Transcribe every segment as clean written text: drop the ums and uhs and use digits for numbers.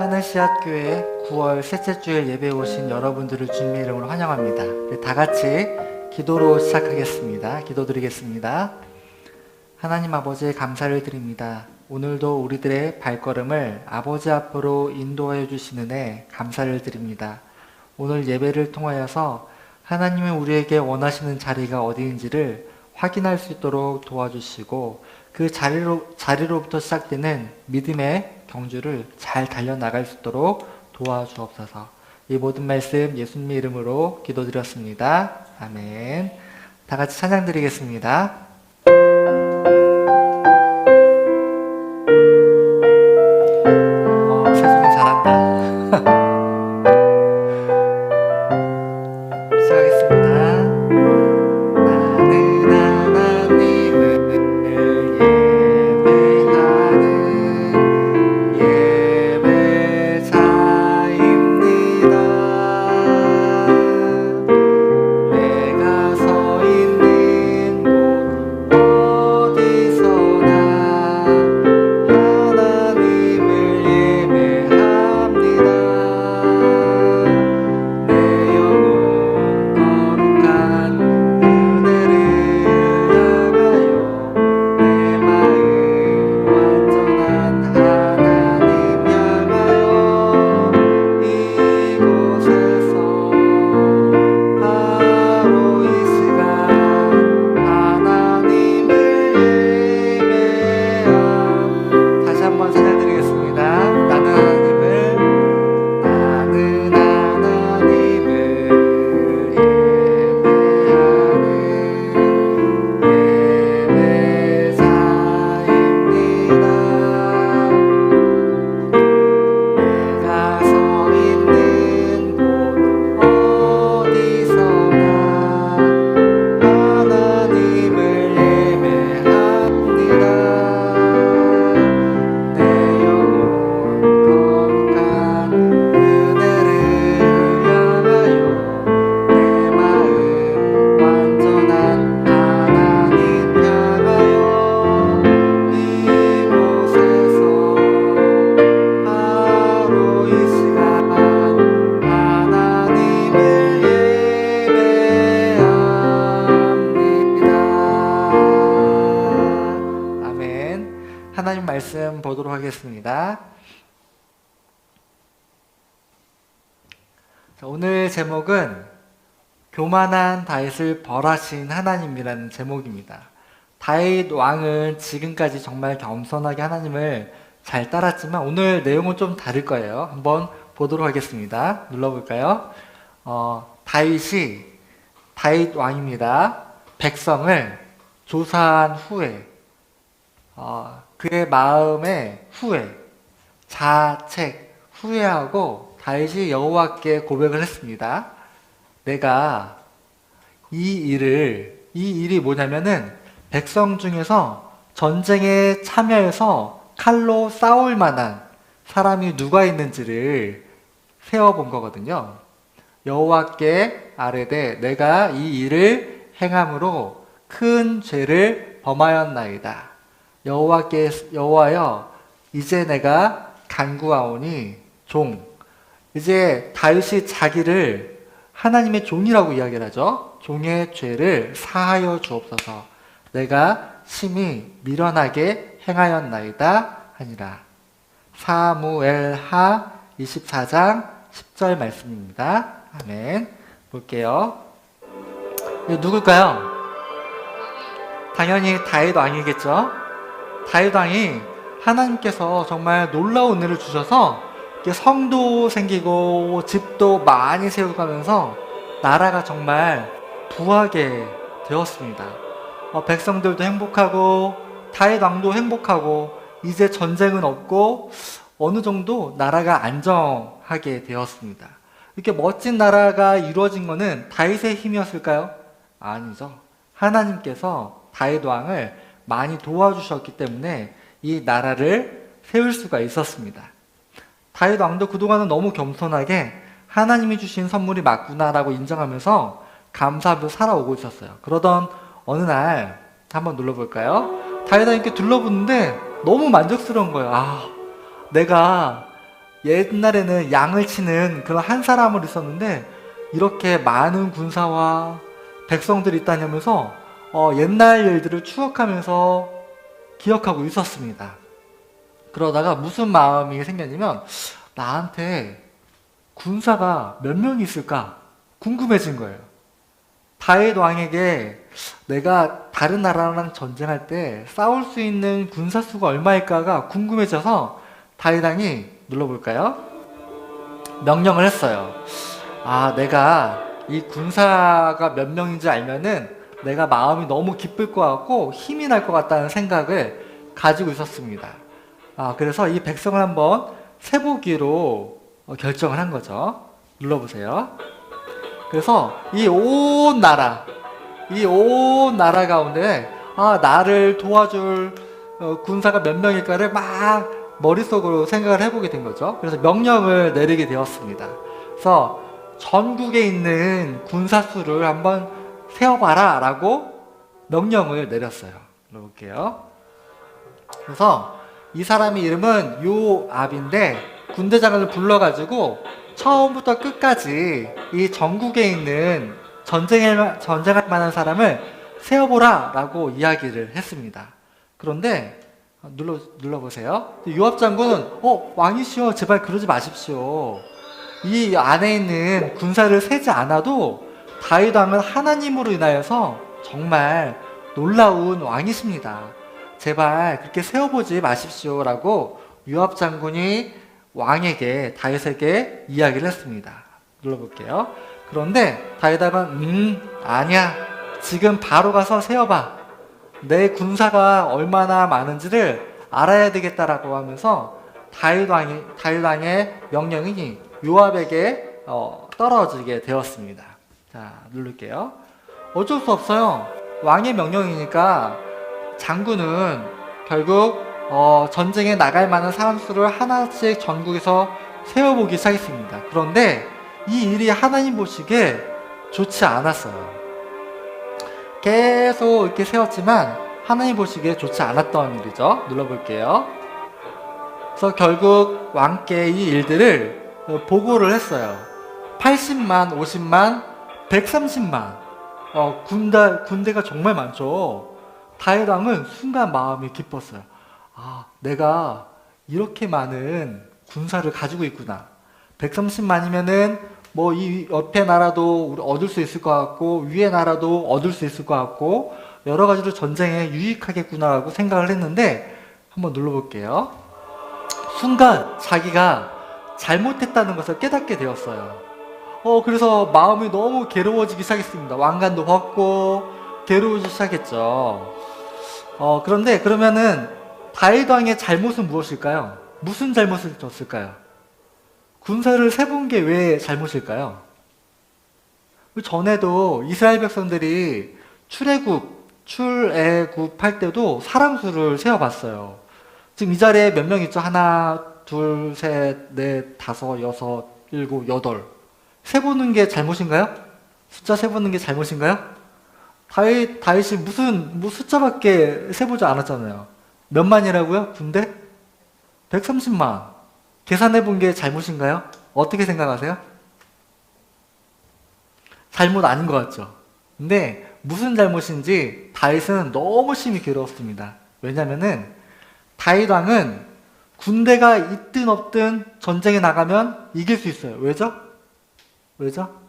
하늘씨앗교회 9월 셋째 주일 예배에 오신 여러분들을 주님의 이름으로 환영합니다. 우리 다 같이 기도로 시작하겠습니다. 기도드리겠습니다. 하나님 아버지에 감사를 드립니다. 오늘도 우리들의 발걸음을 아버지 앞으로 인도하여 주시는 애 감사를 드립니다. 오늘 예배를 통하여서 하나님은 우리에게 원하시는 자리가 어디인지를 확인할 수 있도록 도와주시고 그 자리로부터 시작되는 믿음의 경주를 잘 달려나갈 수 있도록 도와주옵소서. 이 모든 말씀 예수님의 이름으로 기도드렸습니다. 아멘. 다 같이 찬양 드리겠습니다. 세준이 잘한다. 시작하겠습니다. 나는 하나님을 하나님 말씀 보도록 하겠습니다. 오늘 제목은 교만한 다윗을 벌하신 하나님이라는 제목입니다. 다윗 왕은 지금까지 정말 겸손하게 하나님을 잘 따랐지만 오늘 내용은 좀 다를 거예요. 한번 보도록 하겠습니다. 눌러볼까요? 다윗 왕입니다. 백성을 조사한 후에 그의 마음의 자책, 후회하고 다윗이 여호와께 고백을 했습니다. 내가 이 일이 뭐냐면은 백성 중에서 전쟁에 참여해서 칼로 싸울 만한 사람이 누가 있는지를 세어본 거거든요. 여호와께 아뢰되 내가 이 일을 행함으로 큰 죄를 범하였나이다. 여호와여, 이제 내가 간구하오니 이제 다윗이 자기를 하나님의 종이라고 이야기를 하죠. 종의 죄를 사하여 주옵소서. 내가 심히 미련하게 행하였나이다 하니라. 사무엘하 24장 10절 말씀입니다. 아멘. 볼게요. 누굴까요? 당연히 다윗 왕이겠죠. 다윗 왕이 하나님께서 정말 놀라운 은혜를 주셔서 성도 생기고 집도 많이 세우가면서 나라가 정말 부하게 되었습니다. 백성들도 행복하고 다윗 왕도 행복하고 이제 전쟁은 없고 어느 정도 나라가 안정하게 되었습니다. 이렇게 멋진 나라가 이루어진 것은 다윗의 힘이었을까요? 아니죠. 하나님께서 다윗 왕을 많이 도와주셨기 때문에 이 나라를 세울 수가 있었습니다. 다윗 왕도 그동안은 너무 겸손하게 하나님이 주신 선물이 맞구나라고 인정하면서 감사하며 살아오고 있었어요. 그러던 어느 날 한번 눌러볼까요? 다윗 왕께 둘러보는데 너무 만족스러운 거예요. 내가 옛날에는 양을 치는 그런 한 사람을 있었는데 이렇게 많은 군사와 백성들이 있다냐면서 옛날 일들을 추억하면서 기억하고 있었습니다. 그러다가 무슨 마음이 생겼냐면 나한테 군사가 몇 명이 있을까 궁금해진 거예요. 다윗 왕에게 내가 다른 나라랑 전쟁할 때 싸울 수 있는 군사 수가 얼마일까가 궁금해져서 다윗 왕이 눌러볼까요? 명령을 했어요. 내가 이 군사가 몇 명인지 알면은 내가 마음이 너무 기쁠 것 같고 힘이 날 것 같다는 생각을 가지고 있었습니다. 그래서 이 백성을 한번 세보기로 결정을 한 거죠. 눌러보세요. 그래서 이 온 나라 가운데 나를 도와줄 군사가 몇 명일까를 막 머릿속으로 생각을 해보게 된 거죠. 그래서 명령을 내리게 되었습니다. 그래서 전국에 있는 군사 수를 한번 세어봐라 라고 명령을 내렸어요. 눌러볼게요. 그래서 이 사람의 이름은 요압인데 군대장을 불러가지고 처음부터 끝까지 이 전국에 있는 전쟁할 만한 사람을 세어보라 라고 이야기를 했습니다. 그런데 눌러보세요. 요압 장군은 왕이시여 제발 그러지 마십시오. 이 안에 있는 군사를 세지 않아도 다윗 왕은 하나님으로 인하여서 정말 놀라운 왕이십니다. 제발 그렇게 세워보지 마십시오 라고 요압 장군이 왕에게 다윗에게 이야기를 했습니다. 눌러볼게요. 그런데 다윗 왕은 아니야. 지금 바로 가서 세워봐. 내 군사가 얼마나 많은지를 알아야 되겠다라고 하면서 다윗 왕의 명령이 요압에게 떨어지게 되었습니다. 자, 누를게요. 어쩔 수 없어요. 왕의 명령이니까 장군은 결국 전쟁에 나갈 만한 사람 수를 하나씩 전국에서 세워보기 시작했습니다. 그런데 이 일이 하나님 보시기에 좋지 않았어요. 계속 이렇게 세웠지만 하나님 보시기에 좋지 않았던 일이죠. 눌러볼게요. 그래서 결국 왕께 이 일들을 보고를 했어요. 80만, 50만, 130만 군대가 정말 많죠. 다윗 왕은 순간 마음이 기뻤어요. 내가 이렇게 많은 군사를 가지고 있구나. 130만이면은 뭐 이 옆에 나라도 우리 얻을 수 있을 것 같고 위에 나라도 얻을 수 있을 것 같고 여러 가지로 전쟁에 유익하겠구나라고 생각을 했는데 한번 눌러볼게요. 순간 자기가 잘못했다는 것을 깨닫게 되었어요. 그래서 마음이 너무 괴로워지기 시작했습니다. 왕관도 벗고 괴로워지기 시작했죠. 그런데 그러면은 다윗 왕의 잘못은 무엇일까요? 무슨 잘못을 졌을까요? 군사를 세본 게 왜 잘못일까요? 전에도 이스라엘 백성들이 출애굽할 때도 사람 수를 세어봤어요. 지금 이 자리에 몇 명 있죠? 하나, 둘, 셋, 넷, 다섯, 여섯, 일곱, 여덟. 세보는 게 잘못인가요? 숫자 세보는 게 잘못인가요? 다윗이 뭐 숫자밖에 세보지 않았잖아요. 몇만이라고요? 군대? 130만. 계산해본 게 잘못인가요? 어떻게 생각하세요? 잘못 아닌 것 같죠? 근데 무슨 잘못인지 다윗은 너무 심히 괴로웠습니다. 왜냐면은 다윗 왕은 군대가 있든 없든 전쟁에 나가면 이길 수 있어요. 왜죠?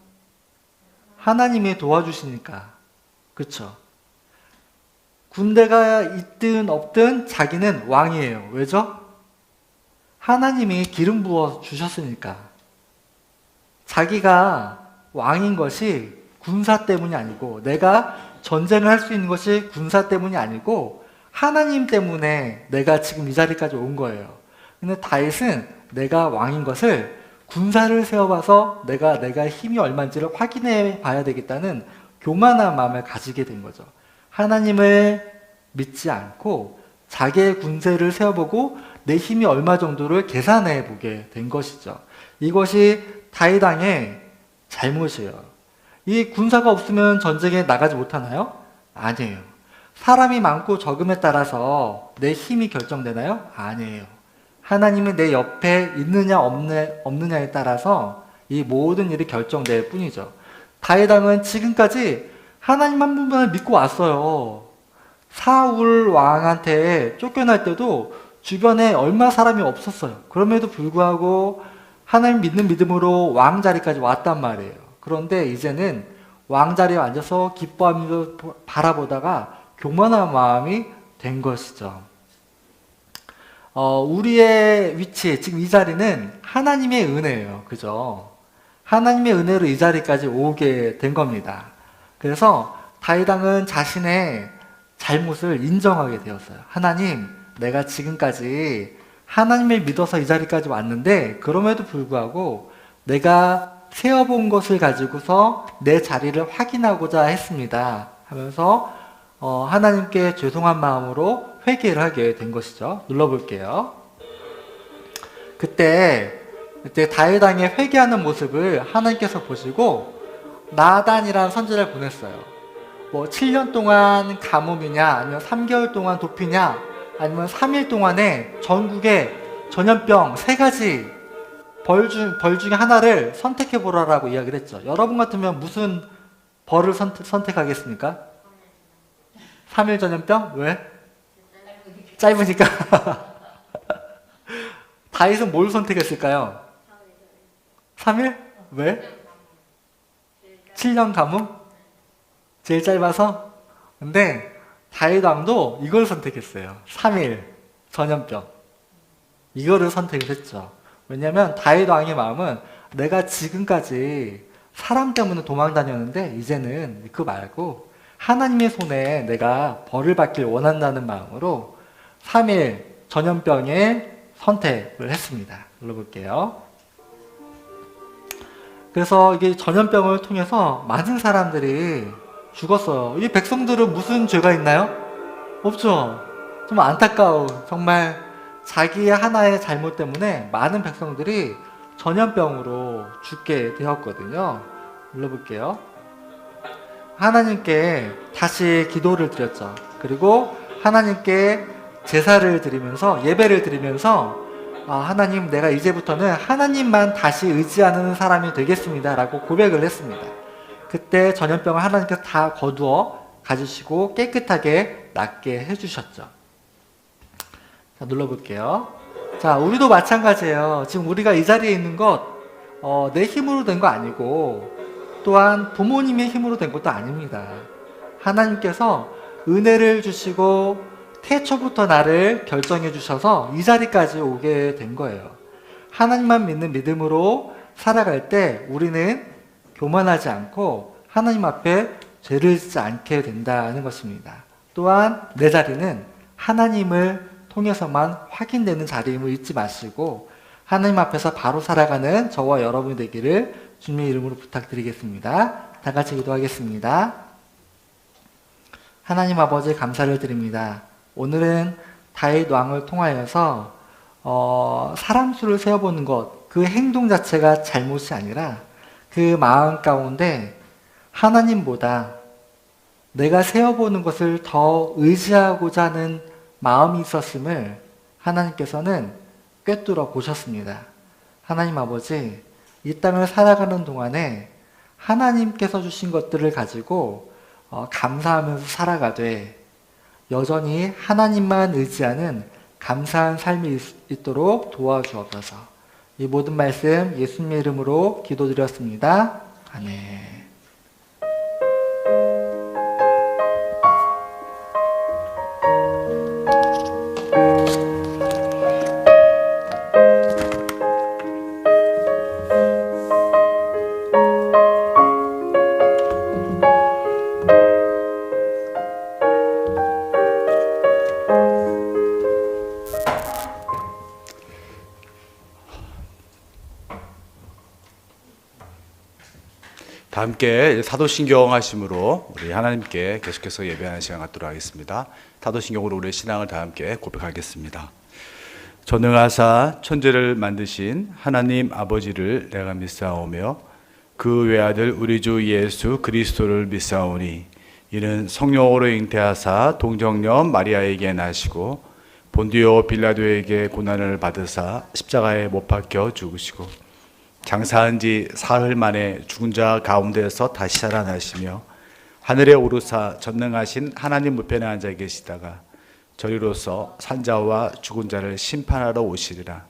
하나님이 도와주시니까. 그쵸? 군대가 있든 없든 자기는 왕이에요. 왜죠? 하나님이 기름 부어 주셨으니까. 자기가 왕인 것이 군사 때문이 아니고 내가 전쟁을 할 수 있는 것이 군사 때문이 아니고 하나님 때문에 내가 지금 이 자리까지 온 거예요. 근데 다윗은 내가 왕인 것을 군사를 세워봐서 내가 힘이 얼마인지를 확인해 봐야 되겠다는 교만한 마음을 가지게 된 거죠. 하나님을 믿지 않고 자기의 군대를 세워보고 내 힘이 얼마 정도를 계산해 보게 된 것이죠. 이것이 다윗 왕의 잘못이에요. 이 군사가 없으면 전쟁에 나가지 못하나요? 아니에요. 사람이 많고 적음에 따라서 내 힘이 결정되나요? 아니에요. 하나님이 내 옆에 있느냐 없느냐에 따라서 이 모든 일이 결정될 뿐이죠. 다윗 왕은 지금까지 하나님 한 분만을 믿고 왔어요. 사울 왕한테 쫓겨날 때도 주변에 얼마 사람이 없었어요. 그럼에도 불구하고 하나님 믿는 믿음으로 왕 자리까지 왔단 말이에요. 그런데 이제는 왕 자리에 앉아서 기뻐하면서 바라보다가 교만한 마음이 된 것이죠. 우리의 위치, 지금 이 자리는 하나님의 은혜예요. 그죠? 하나님의 은혜로 이 자리까지 오게 된 겁니다. 그래서 다윗 왕은 자신의 잘못을 인정하게 되었어요. 하나님, 내가 지금까지 하나님을 믿어서 이 자리까지 왔는데 그럼에도 불구하고 내가 세어본 것을 가지고서 내 자리를 확인하고자 했습니다 하면서 하나님께 죄송한 마음으로 회개를 하게 된 것이죠. 눌러볼게요. 그때 다윗 왕의 회개하는 모습을 하나님께서 보시고 나단이라는 선지자를 보냈어요. 7년 동안 가뭄이냐, 아니면 3개월 동안 도피냐, 아니면 3일 동안에 전국에 전염병 3가지 벌 중에 하나를 선택해 보라라고 이야기를 했죠. 여러분 같으면 무슨 벌을 선택하겠습니까? 3일 전염병? 왜? 짧으니까. 다윗은 뭘 선택했을까요? 3일? 왜? 7년 가뭄? 제일 짧아서? 근데 다윗 왕도 이걸 선택했어요. 3일 전염병. 이거를 선택을 했죠. 왜냐하면 다윗 왕의 마음은 내가 지금까지 사람 때문에 도망 다녔는데 이제는 그거 말고 하나님의 손에 내가 벌을 받길 원한다는 마음으로 3일 전염병에 선택을 했습니다. 눌러볼게요. 그래서 이게 전염병을 통해서 많은 사람들이 죽었어요. 이 백성들은 무슨 죄가 있나요? 없죠. 좀 안타까운, 정말 자기의 하나의 잘못 때문에 많은 백성들이 전염병으로 죽게 되었거든요. 눌러볼게요. 하나님께 다시 기도를 드렸죠. 그리고 하나님께 제사를 드리면서, 예배를 드리면서 하나님, 내가 이제부터는 하나님만 다시 의지하는 사람이 되겠습니다 라고 고백을 했습니다. 그때 전염병을 하나님께서 다 거두어 가지시고 깨끗하게 낫게 해주셨죠. 자, 눌러볼게요. 자, 우리도 마찬가지예요. 지금 우리가 이 자리에 있는 것, 내 힘으로 된 거 아니고, 또한 부모님의 힘으로 된 것도 아닙니다. 하나님께서 은혜를 주시고, 태초부터 나를 결정해 주셔서 이 자리까지 오게 된 거예요. 하나님만 믿는 믿음으로 살아갈 때 우리는 교만하지 않고 하나님 앞에 죄를 짓지 않게 된다는 것입니다. 또한 내 자리는 하나님을 통해서만 확인되는 자리임을 잊지 마시고 하나님 앞에서 바로 살아가는 저와 여러분이 되기를 주님의 이름으로 부탁드리겠습니다. 다 같이 기도하겠습니다. 하나님 아버지 감사를 드립니다. 오늘은 다윗 왕을 통하여서 사람 수를 세어보는 것, 그 행동 자체가 잘못이 아니라 그 마음 가운데 하나님보다 내가 세어보는 것을 더 의지하고자 하는 마음이 있었음을 하나님께서는 꿰뚫어 보셨습니다. 하나님 아버지, 이 땅을 살아가는 동안에 하나님께서 주신 것들을 가지고 감사하면서 살아가되 여전히 하나님만 의지하는 감사한 삶이 있도록 도와주옵소서. 이 모든 말씀 예수님의 이름으로 기도드렸습니다. 아멘. 다 함께 사도신경 하심으로 우리 하나님께 계속해서 예배하는 시간 갖도록 하겠습니다. 사도신경으로 우리의 신앙을 다 함께 고백하겠습니다. 전능하사 천지를 만드신 하나님 아버지를 내가 믿사오며 그 외아들 우리 주 예수 그리스도를 믿사오니 이는 성령으로 잉태하사 동정녀 마리아에게 나시고 본디오 빌라도에게 고난을 받으사 십자가에 못 박혀 죽으시고 장사한 지 사흘 만에 죽은 자 가운데서 다시 살아나시며 하늘에 오르사 전능하신 하나님 우편에 앉아 계시다가 저리로서 산자와 죽은 자를 심판하러 오시리라.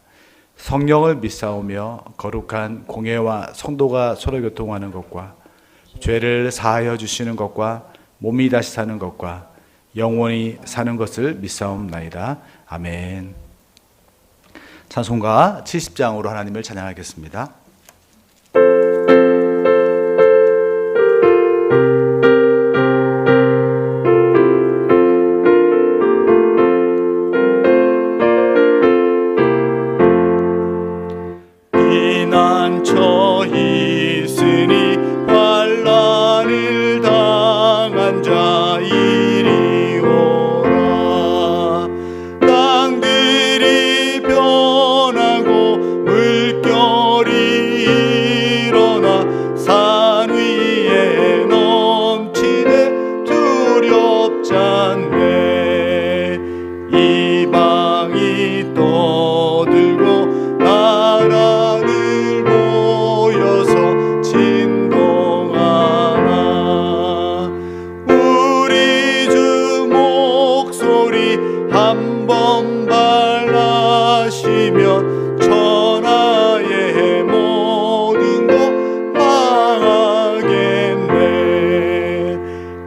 성령을 믿사오며 거룩한 공회와 성도가 서로 교통하는 것과 죄를 사하여 주시는 것과 몸이 다시 사는 것과 영원히 사는 것을 믿사옵나이다. 아멘. 찬송가 70장으로 하나님을 찬양하겠습니다. 피난처 있으니 환난을 당한 자 이리 오라. 땅들이 변하고 물결이 일어나 산 위에 넘치네 두렵잖네. 이방이 떠들고 나라들 모여서 진동하나. 우리 주 목소리 한번 발라시면 천하의 모든 것 망하겠네.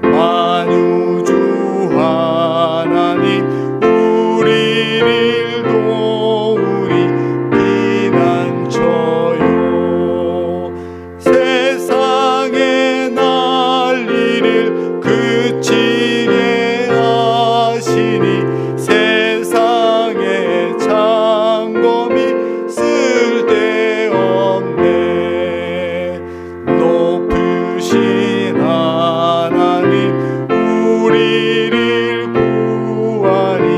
만유주 하나님 우리를 도우니 피난처요. 세상의 난리를 그치게 하시니 세상의 창검이 쓸데없네. 높으신 하나님 우리를 구하니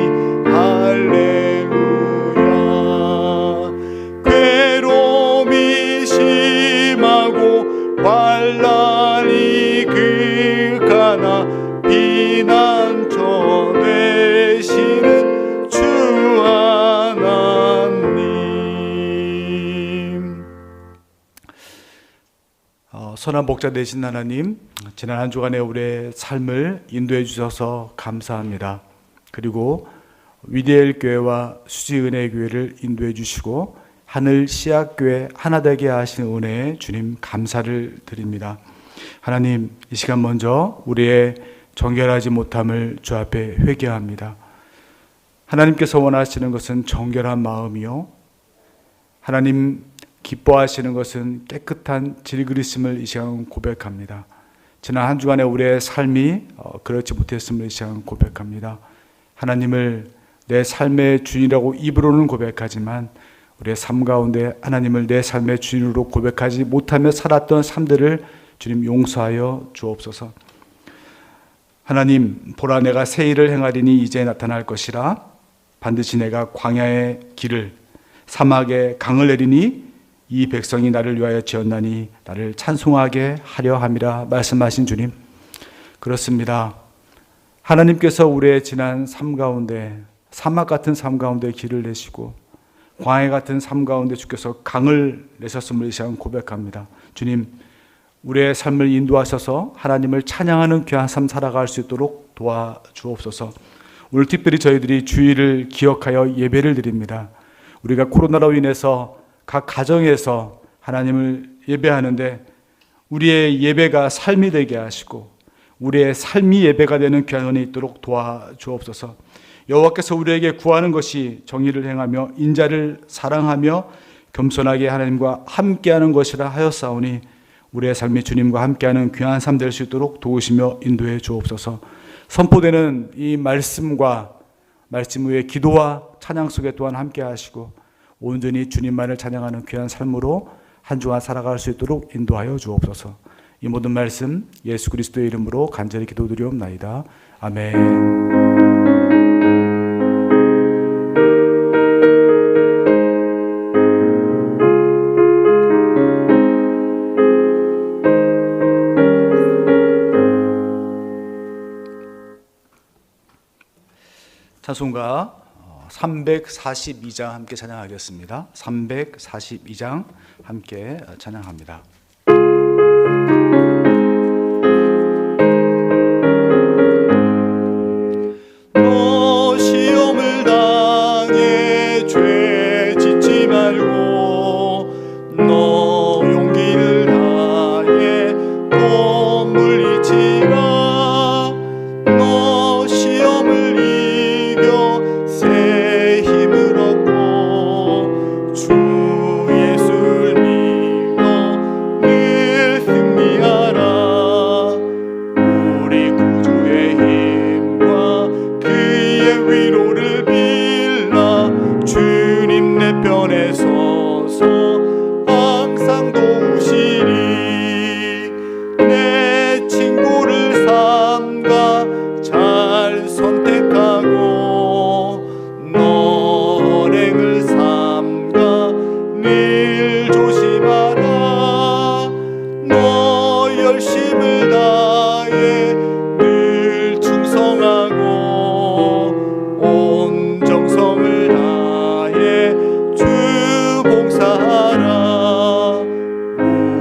할렐루야. 괴로움이 심하고 환난이 극하나 피난처 되시는 주 하나님. 선한 목자 되신 하나님, 지난 한 주간의 우리의 삶을 인도해 주셔서 감사합니다. 그리고 위대엘 교회와 수지은혜 교회를 인도해 주시고 하늘 씨앗교회 하나 되게 하신 은혜에 주님 감사를 드립니다. 하나님, 이 시간 먼저 우리의 정결하지 못함을 주 앞에 회개합니다. 하나님께서 원하시는 것은 정결한 마음이요, 하나님 기뻐하시는 것은 깨끗한 질그리심을 이 시간 고백합니다. 지난 한 주간의 우리의 삶이 그렇지 못했음을 이 시간 고백합니다. 하나님을 내 삶의 주인이라고 입으로는 고백하지만 우리의 삶 가운데 하나님을 내 삶의 주인으로 고백하지 못하며 살았던 삶들을 주님 용서하여 주옵소서. 하나님, 보라 내가 새 일을 행하리니 이제 나타날 것이라. 반드시 내가 광야의 길을 사막에 강을 내리니 이 백성이 나를 위하여 지었나니 나를 찬송하게 하려 함이라 말씀하신 주님, 그렇습니다. 하나님께서 우리의 지난 삶 가운데 사막 같은 삶 가운데 길을 내시고 광야 같은 삶 가운데 주께서 강을 내셨음을 이 시간 고백합니다. 주님, 우리의 삶을 인도하셔서 하나님을 찬양하는 귀한 삶 살아갈 수 있도록 도와주옵소서. 오늘 특별히 저희들이 주일을 기억하여 예배를 드립니다. 우리가 코로나로 인해서 각 가정에서 하나님을 예배하는데 우리의 예배가 삶이 되게 하시고 우리의 삶이 예배가 되는 귀한 은혜 있도록 도와주옵소서. 여호와께서 우리에게 구하는 것이 정의를 행하며 인자를 사랑하며 겸손하게 하나님과 함께하는 것이라 하였사오니 우리의 삶이 주님과 함께하는 귀한 삶 될 수 있도록 도우시며 인도해 주옵소서. 선포되는 이 말씀과 말씀 후에 기도와 찬양 속에 또한 함께 하시고 온전히 주님만을 찬양하는 귀한 삶으로 한 주간 살아갈 수 있도록 인도하여 주옵소서. 이 모든 말씀 예수 그리스도의 이름으로 간절히 기도드리옵나이다. 아멘. 찬송가 342장 함께 찬양하겠습니다. 342장 함께 찬양합니다. 너 시험을 당해 죄 짓지 말고 너 용기를 다해 또 물리치라. 너 시험을 이겨 새 힘을 얻고 주 예수를 믿어 늘 승리하라. 우리 구주의 힘과 그의 위로를 빌라. 주님 내 편에 서서 항상 도우시리. 내 친구를 삼가 잘 선택하고 너 언행을 삼가 늘 조심하라. 너 열심을 다해 늘 충성하고 온 정성을 다해 주 봉사하라.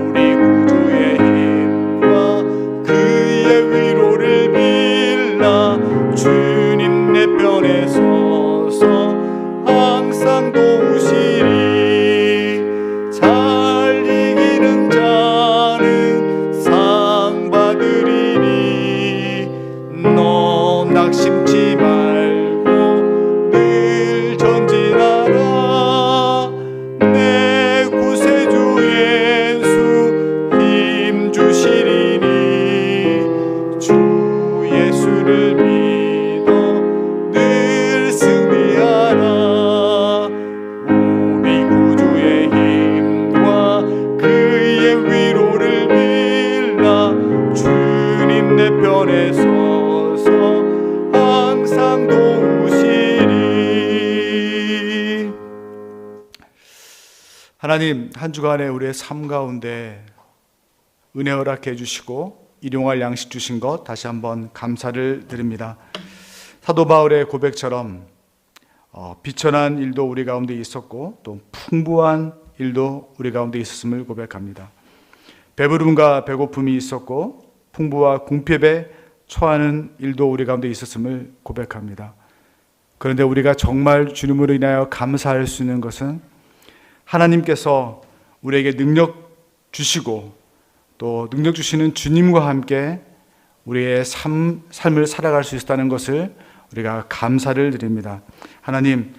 우리 구주의 힘과 그의 위로를 빌라. 주님 내 편에 서서 항상 도우시리. 잘 이기는 자는 상 받으리니. 너 낙심치 말고 늘 전진하라. 내 구세주 예수 힘 주시리니. 주 예수를 믿어 늘 승리하라. 우리 구주의 힘과 그의 위로를 빌라. 주님 내 편에 서서 항상 도우시리. 하나님, 한 주간에 우리의 삶 가운데 은혜 허락해 주시고 일용할 양식 주신 것 다시 한번 감사를 드립니다. 사도 바울의 고백처럼 비천한 일도 우리 가운데 있었고 또 풍부한 일도 우리 가운데 있었음을 고백합니다. 배부름과 배고픔이 있었고 풍부와 궁핍에 처하는 일도 우리 가운데 있었음을 고백합니다. 그런데 우리가 정말 주님으로 인하여 감사할 수 있는 것은 하나님께서 우리에게 능력 주시고 또 능력 주시는 주님과 함께 우리의 삶을 살아갈 수 있다는 것을 우리가 감사를 드립니다. 하나님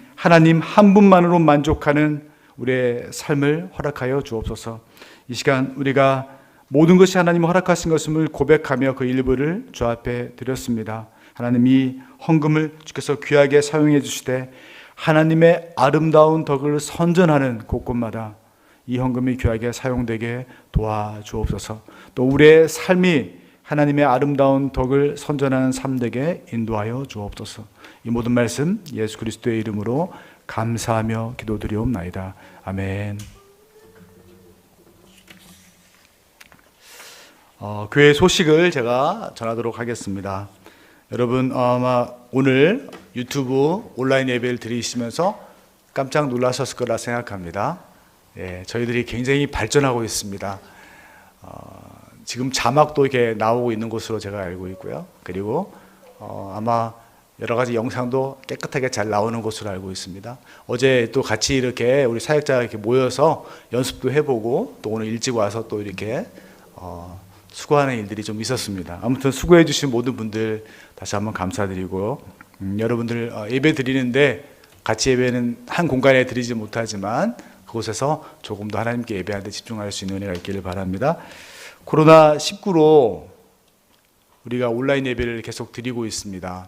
한 분만으로 만족하는 우리의 삶을 허락하여 주옵소서. 이 시간 우리가 모든 것이 하나님 허락하신 것임을 고백하며 그 일부를 주 앞에 드렸습니다. 하나님, 이 헌금을 주께서 귀하게 사용해 주시되 하나님의 아름다운 덕을 선전하는 곳곳마다 이 헌금이 귀하게 사용되게 도와주옵소서. 또 우리의 삶이 하나님의 아름다운 덕을 선전하는 삶 되게 인도하여 주옵소서. 이 모든 말씀 예수 그리스도의 이름으로 감사하며 기도드리옵나이다. 아멘. 교회 소식을 제가 전하도록 하겠습니다. 여러분 아마 오늘 유튜브 온라인 예배를 드리시면서 깜짝 놀라셨을 거라 생각합니다. 저희들이 굉장히 발전하고 있습니다. 지금 자막도 이렇게 나오고 있는 것으로 제가 알고 있고요. 그리고 아마 여러 가지 영상도 깨끗하게 잘 나오는 것으로 알고 있습니다. 어제 또 같이 이렇게 우리 사역자가 이렇게 모여서 연습도 해보고 또 오늘 일찍 와서 또 이렇게 수고하는 일들이 좀 있었습니다. 아무튼 수고해 주신 모든 분들 다시 한번 감사드리고 여러분들 예배 드리는데 같이 예배는 한 공간에 드리지 못하지만 그곳에서 조금 더 하나님께 예배하는 데 집중할 수 있는 은혜가 있기를 바랍니다. 코로나19로 우리가 온라인 예배를 계속 드리고 있습니다.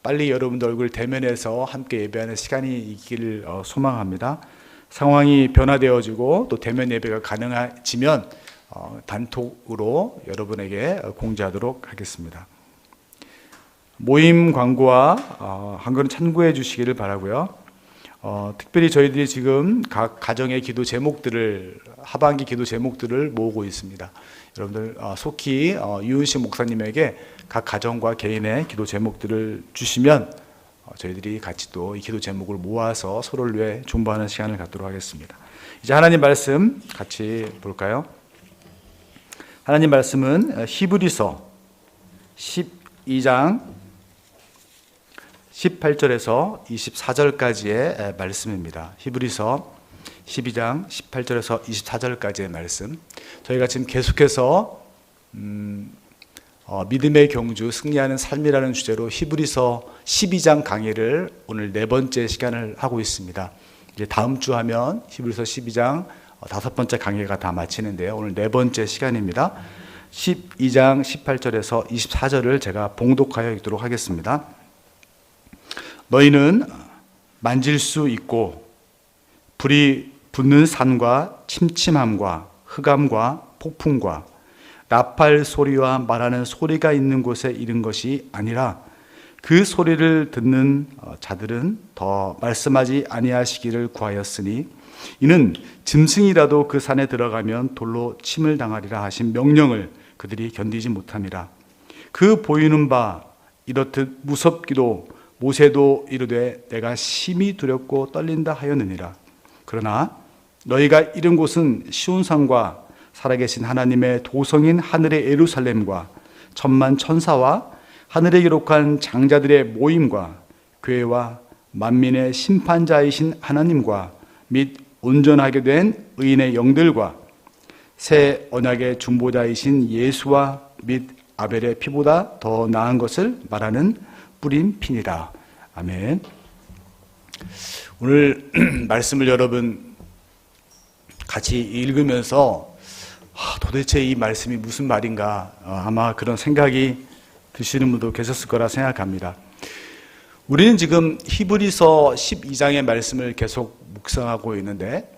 빨리 여러분들 얼굴 대면해서 함께 예배하는 시간이 있기를 소망합니다. 상황이 변화되어지고 또 대면 예배가 가능해지면 단톡으로 여러분에게 공지하도록 하겠습니다. 모임 광고와 한 건 참고해 주시기를 바라고요. 특별히 저희들이 지금 각 가정의 기도 제목들을 하반기 기도 제목들을 모으고 있습니다. 여러분들 속히 유은식 목사님에게 각 가정과 개인의 기도 제목들을 주시면 저희들이 같이 또 이 기도 제목을 모아서 서로를 위해 존버하는 시간을 갖도록 하겠습니다. 이제 하나님 말씀 같이 볼까요? 하나님 말씀은 히브리서 12장 18절에서 24절까지의 말씀입니다. 히브리서 12장 18절에서 24절까지의 말씀. 저희가 지금 계속해서 믿음의 경주, 승리하는 삶이라는 주제로 히브리서 12장 강의를 오늘 4번째 시간을 하고 있습니다. 이제 다음 주 하면 히브리서 12장 5번째 강의가 다 마치는데요. 오늘 4번째 시간입니다. 12장 18절에서 24절을 제가 봉독하여 읽도록 하겠습니다. 너희는 만질 수 있고 불이 붙는 산과 침침함과 흑암과 폭풍과 나팔 소리와 말하는 소리가 있는 곳에 이른 것이 아니라 그 소리를 듣는 자들은 더 말씀하지 아니하시기를 구하였으니 이는 짐승이라도 그 산에 들어가면 돌로 침을 당하리라 하신 명령을 그들이 견디지 못함이라. 그 보이는 바 이렇듯 무섭기도 모세도 이르되 내가 심히 두렵고 떨린다 하였느니라. 그러나 너희가 이른 곳은 시온산과 살아계신 하나님의 도성인 하늘의 예루살렘과 천만 천사와 하늘에 기록한 장자들의 모임과 교회와 만민의 심판자이신 하나님과 및 온전하게 된 의인의 영들과 새 언약의 중보자이신 예수와 및 아벨의 피보다 더 나은 것을 말하는 뿌린 피니라. 아멘. 오늘 말씀을 여러분 같이 읽으면서 도대체 이 말씀이 무슨 말인가 아마 그런 생각이 드시는 분도 계셨을 거라 생각합니다. 우리는 지금 히브리서 12장의 말씀을 계속 묵상하고 있는데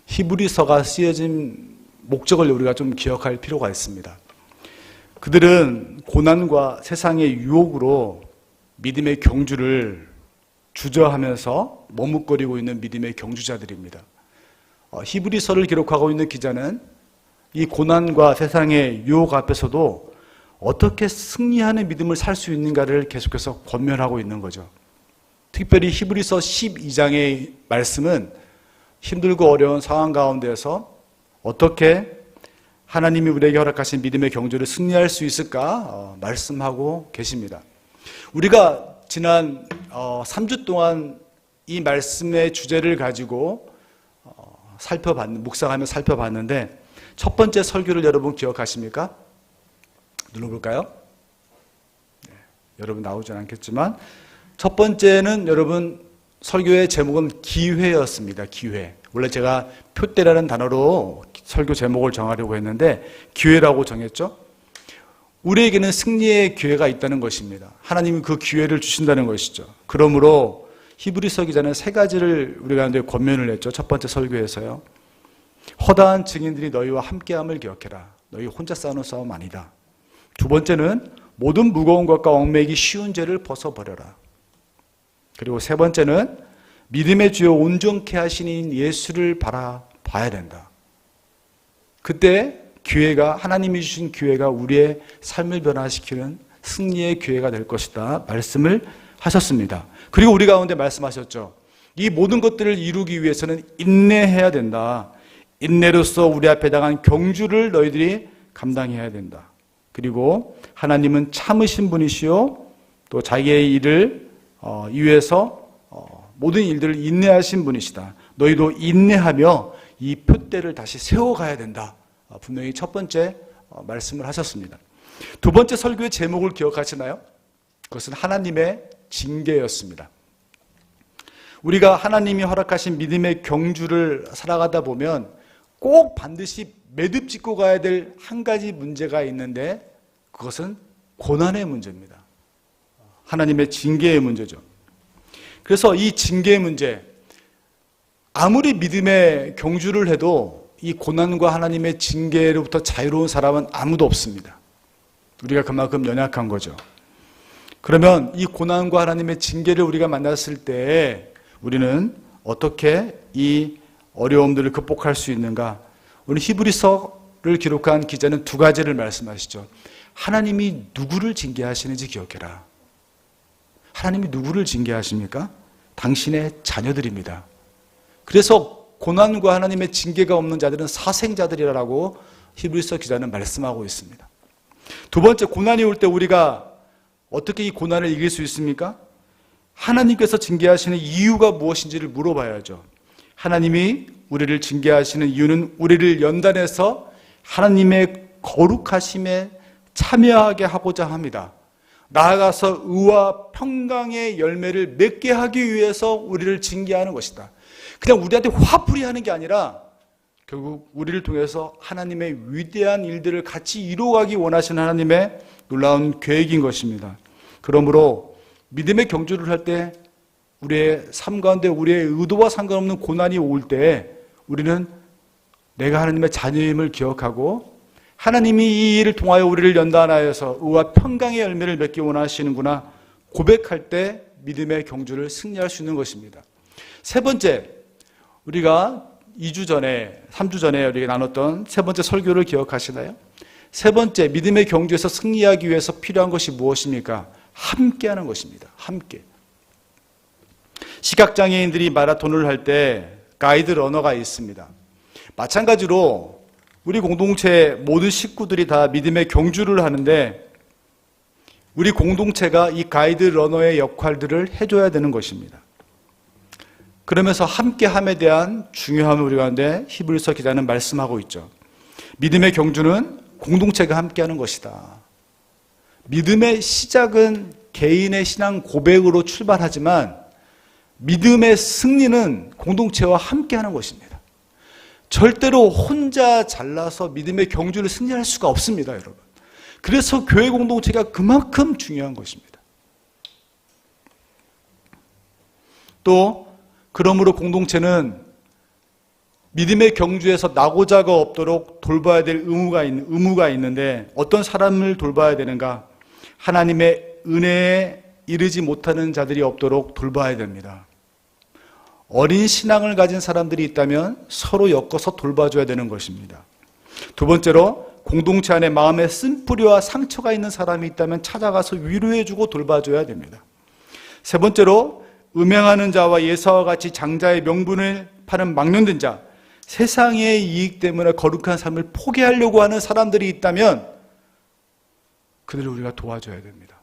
히브리서가 쓰여진 목적을 우리가 좀 기억할 필요가 있습니다. 그들은 고난과 세상의 유혹으로 믿음의 경주를 주저하면서 머뭇거리고 있는 믿음의 경주자들입니다. 히브리서를 기록하고 있는 기자는 이 고난과 세상의 유혹 앞에서도 어떻게 승리하는 믿음을 살 수 있는가를 계속해서 권면하고 있는 거죠. 특별히 히브리서 12장의 말씀은 힘들고 어려운 상황 가운데서 어떻게 하나님이 우리에게 허락하신 믿음의 경주를 승리할 수 있을까 말씀하고 계십니다. 우리가 지난 3주 동안 이 말씀의 주제를 가지고 묵상하며 살펴봤는데 첫 번째 설교를 여러분 기억하십니까? 눌러볼까요? 네, 여러분 나오진 않겠지만 첫 번째는 여러분 설교의 제목은 기회였습니다. 기회. 원래 제가 표대라는 단어로 설교 제목을 정하려고 했는데 기회라고 정했죠. 우리에게는 승리의 기회가 있다는 것입니다. 하나님이 그 기회를 주신다는 것이죠. 그러므로 히브리서 기자는 3가지를 우리 가운데 권면을 했죠. 첫 번째 설교에서요. 허다한 증인들이 너희와 함께함을 기억해라. 너희 혼자 싸우는 싸움 아니다. 두 번째는 모든 무거운 것과 얽매이기 쉬운 죄를 벗어버려라. 그리고 세 번째는 믿음의 주여 온전케 하시는 예수를 바라봐야 된다. 그때 기회가 하나님이 주신 기회가 우리의 삶을 변화시키는 승리의 기회가 될 것이다 말씀을 하셨습니다. 그리고 우리 가운데 말씀하셨죠. 이 모든 것들을 이루기 위해서는 인내해야 된다. 인내로서 우리 앞에 당한 경주를 너희들이 감당해야 된다. 그리고 하나님은 참으신 분이시요 또 자기의 일을 위해서 모든 일들을 인내하신 분이시다. 너희도 인내하며 이 표대를 다시 세워가야 된다. 분명히 첫 번째 말씀을 하셨습니다. 두 번째 설교의 제목을 기억하시나요? 그것은 하나님의 징계였습니다. 우리가 하나님이 허락하신 믿음의 경주를 살아가다 보면 꼭 반드시 매듭 짓고 가야 될 한 가지 문제가 있는데 그것은 고난의 문제입니다. 하나님의 징계의 문제죠. 그래서 이 징계의 문제, 아무리 믿음의 경주를 해도 이 고난과 하나님의 징계로부터 자유로운 사람은 아무도 없습니다. 우리가 그만큼 연약한 거죠. 그러면 이 고난과 하나님의 징계를 우리가 만났을 때 우리는 어떻게 이 어려움들을 극복할 수 있는가? 오늘 히브리서를 기록한 기자는 2가지를 말씀하시죠. 하나님이 누구를 징계하시는지 기억해라. 하나님이 누구를 징계하십니까? 당신의 자녀들입니다. 그래서 고난과 하나님의 징계가 없는 자들은 사생자들이라고 히브리서 기자는 말씀하고 있습니다. 두 번째, 고난이 올 때 우리가 어떻게 이 고난을 이길 수 있습니까? 하나님께서 징계하시는 이유가 무엇인지를 물어봐야죠. 하나님이 우리를 징계하시는 이유는 우리를 연단해서 하나님의 거룩하심에 참여하게 하고자 합니다. 나아가서 의와 평강의 열매를 맺게 하기 위해서 우리를 징계하는 것이다. 그냥 우리한테 화풀이 하는 게 아니라 결국 우리를 통해서 하나님의 위대한 일들을 같이 이루어가기 원하시는 하나님의 놀라운 계획인 것입니다. 그러므로 믿음의 경주를 할 때 우리의 삶 가운데 우리의 의도와 상관없는 고난이 올 때 우리는 내가 하나님의 자녀임을 기억하고 하나님이 이 일을 통하여 우리를 연단하여서 의와 평강의 열매를 맺기 원하시는구나 고백할 때 믿음의 경주를 승리할 수 있는 것입니다. 세 번째, 우리가 2주 전에 3주 전에 우리가 나눴던 세 번째 설교를 기억하시나요? 세 번째, 믿음의 경주에서 승리하기 위해서 필요한 것이 무엇입니까? 함께하는 것입니다. 함께. 시각장애인들이 마라톤을 할 때 가이드 러너가 있습니다. 마찬가지로 우리 공동체 모든 식구들이 다 믿음의 경주를 하는데 우리 공동체가 이 가이드 러너의 역할들을 해줘야 되는 것입니다. 그러면서 함께함에 대한 중요함을 우리 가운데 히브리서 기자는 말씀하고 있죠. 믿음의 경주는 공동체가 함께하는 것이다. 믿음의 시작은 개인의 신앙 고백으로 출발하지만 믿음의 승리는 공동체와 함께하는 것입니다. 절대로 혼자 잘나서 믿음의 경주를 승리할 수가 없습니다, 여러분. 그래서 교회 공동체가 그만큼 중요한 것입니다. 또 그러므로 공동체는 믿음의 경주에서 낙오자가 없도록 돌봐야 될 의무가 있는데 어떤 사람을 돌봐야 되는가? 하나님의 은혜에 이르지 못하는 자들이 없도록 돌봐야 됩니다. 어린 신앙을 가진 사람들이 있다면 서로 엮어서 돌봐줘야 되는 것입니다. 두 번째로 공동체 안에 마음에 쓴뿌리와 상처가 있는 사람이 있다면 찾아가서 위로해주고 돌봐줘야 됩니다. 세 번째로 음행하는 자와 예사와 같이 장자의 명분을 파는 망령된 자, 세상의 이익 때문에 거룩한 삶을 포기하려고 하는 사람들이 있다면 그들을 우리가 도와줘야 됩니다.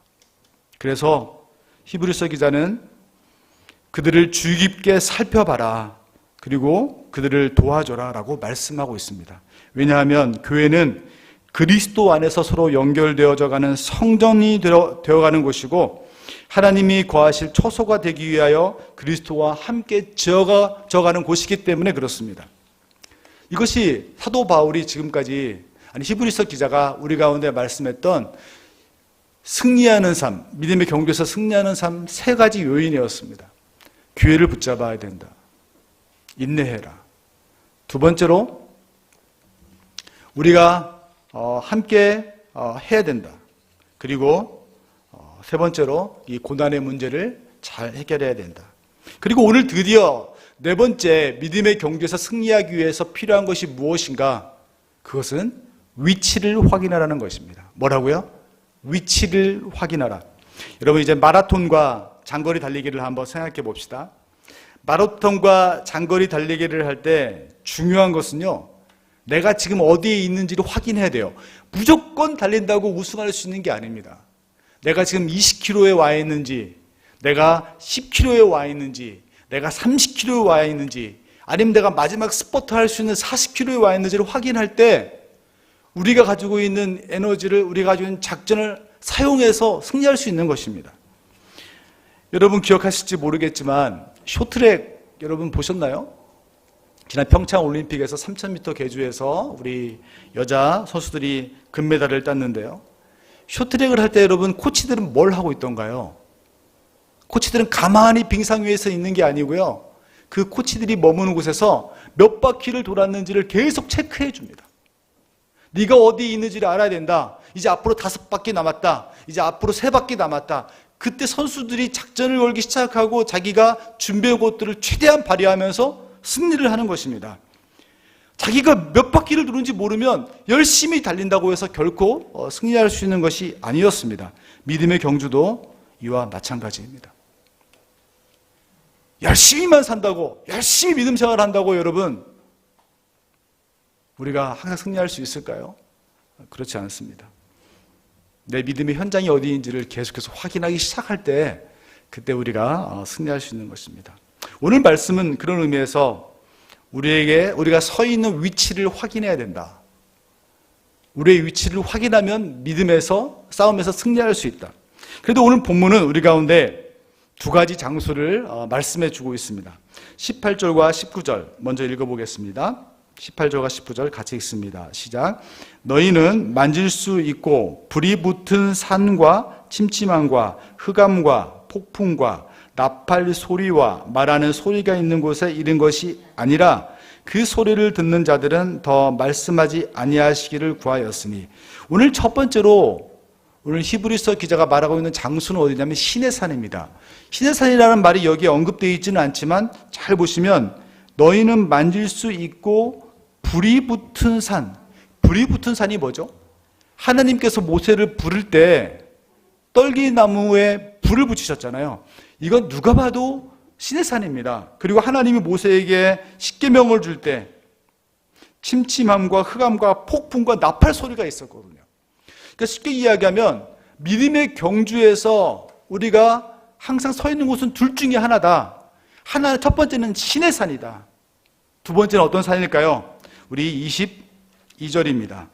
그래서 히브리서 기자는 그들을 주의 깊게 살펴봐라. 그리고 그들을 도와줘라 라고 말씀하고 있습니다. 왜냐하면 교회는 그리스도 안에서 서로 연결되어져 가는 성전이 되어가는 곳이고 하나님이 거하실 처소가 되기 위하여 그리스도와 함께 지어가는 곳이기 때문에 그렇습니다. 이것이 사도 바울이 지금까지 히브리서 기자가 우리 가운데 말씀했던 승리하는 삶, 믿음의 경주에서 승리하는 삶 세 가지 요인이었습니다. 기회를 붙잡아야 된다. 인내해라. 두 번째로 우리가 함께 해야 된다. 그리고 세 번째로 이 고난의 문제를 잘 해결해야 된다. 그리고 오늘 드디어 네 번째 믿음의 경주에서 승리하기 위해서 필요한 것이 무엇인가? 그것은 위치를 확인하라는 것입니다. 뭐라고요? 위치를 확인하라. 여러분 이제 마라톤과 장거리 달리기를 한번 생각해 봅시다. 마라톤과 장거리 달리기를 할 때 중요한 것은요, 내가 지금 어디에 있는지를 확인해야 돼요. 무조건 달린다고 우승할 수 있는 게 아닙니다. 내가 지금 20km에 와 있는지, 내가 10km에 와 있는지, 내가 30km에 와 있는지, 아니면 내가 마지막 스퍼트 할 수 있는 40km에 와 있는지를 확인할 때 우리가 가지고 있는 에너지를, 우리가 가지고 있는 작전을 사용해서 승리할 수 있는 것입니다. 여러분 기억하실지 모르겠지만 쇼트랙 여러분 보셨나요? 지난 평창 올림픽에서 3000m 계주에서 우리 여자 선수들이 금메달을 땄는데요. 쇼트랙을 할 때 여러분 코치들은 뭘 하고 있던가요? 코치들은 가만히 빙상 위에서 있는 게 아니고요. 그 코치들이 머무는 곳에서 몇 바퀴를 돌았는지를 계속 체크해 줍니다. 네가 어디에 있는지를 알아야 된다. 이제 앞으로 5바퀴 남았다. 이제 앞으로 3바퀴 남았다. 그때 선수들이 작전을 걸기 시작하고 자기가 준비한 것들을 최대한 발휘하면서 승리를 하는 것입니다. 자기가 몇 바퀴를 도는지 모르면 열심히 달린다고 해서 결코 승리할 수 있는 것이 아니었습니다. 믿음의 경주도 이와 마찬가지입니다. 열심히만 산다고, 열심히 믿음 생활을 한다고 여러분, 우리가 항상 승리할 수 있을까요? 그렇지 않습니다. 내 믿음의 현장이 어디인지를 계속해서 확인하기 시작할 때, 그때 우리가 승리할 수 있는 것입니다. 오늘 말씀은 그런 의미에서 우리가 서 있는 위치를 확인해야 된다. 우리의 위치를 확인하면 믿음에서, 싸움에서 승리할 수 있다. 그래도 오늘 본문은 우리 가운데 두 가지 장소를 말씀해 주고 있습니다. 18절과 19절 먼저 읽어보겠습니다. 18절과 19절 같이 읽습니다. 시작. 너희는 만질 수 있고 불이 붙은 산과 침침함과 흑암과 폭풍과 나팔 소리와 말하는 소리가 있는 곳에 이른 것이 아니라 그 소리를 듣는 자들은 더 말씀하지 아니하시기를 구하였으니. 오늘 첫 번째로 오늘 히브리서 기자가 말하고 있는 장소는 어디냐면 시내산입니다. 시내산이라는 말이 여기에 언급되어 있지는 않지만 잘 보시면 너희는 만질 수 있고 불이 붙은 산. 불이 붙은 산이 뭐죠? 하나님께서 모세를 부를 때 떨기나무에 불을 붙이셨잖아요. 이건 누가 봐도 시내산입니다. 그리고 하나님이 모세에게 십계명을 줄 때 침침함과 흑암과 폭풍과 나팔 소리가 있었거든요. 그러니까 쉽게 이야기하면 믿음의 경주에서 우리가 항상 서 있는 곳은 둘 중에 하나다. 첫 번째는 시내산이다. 두 번째는 어떤 산일까요? 우리 22절입니다.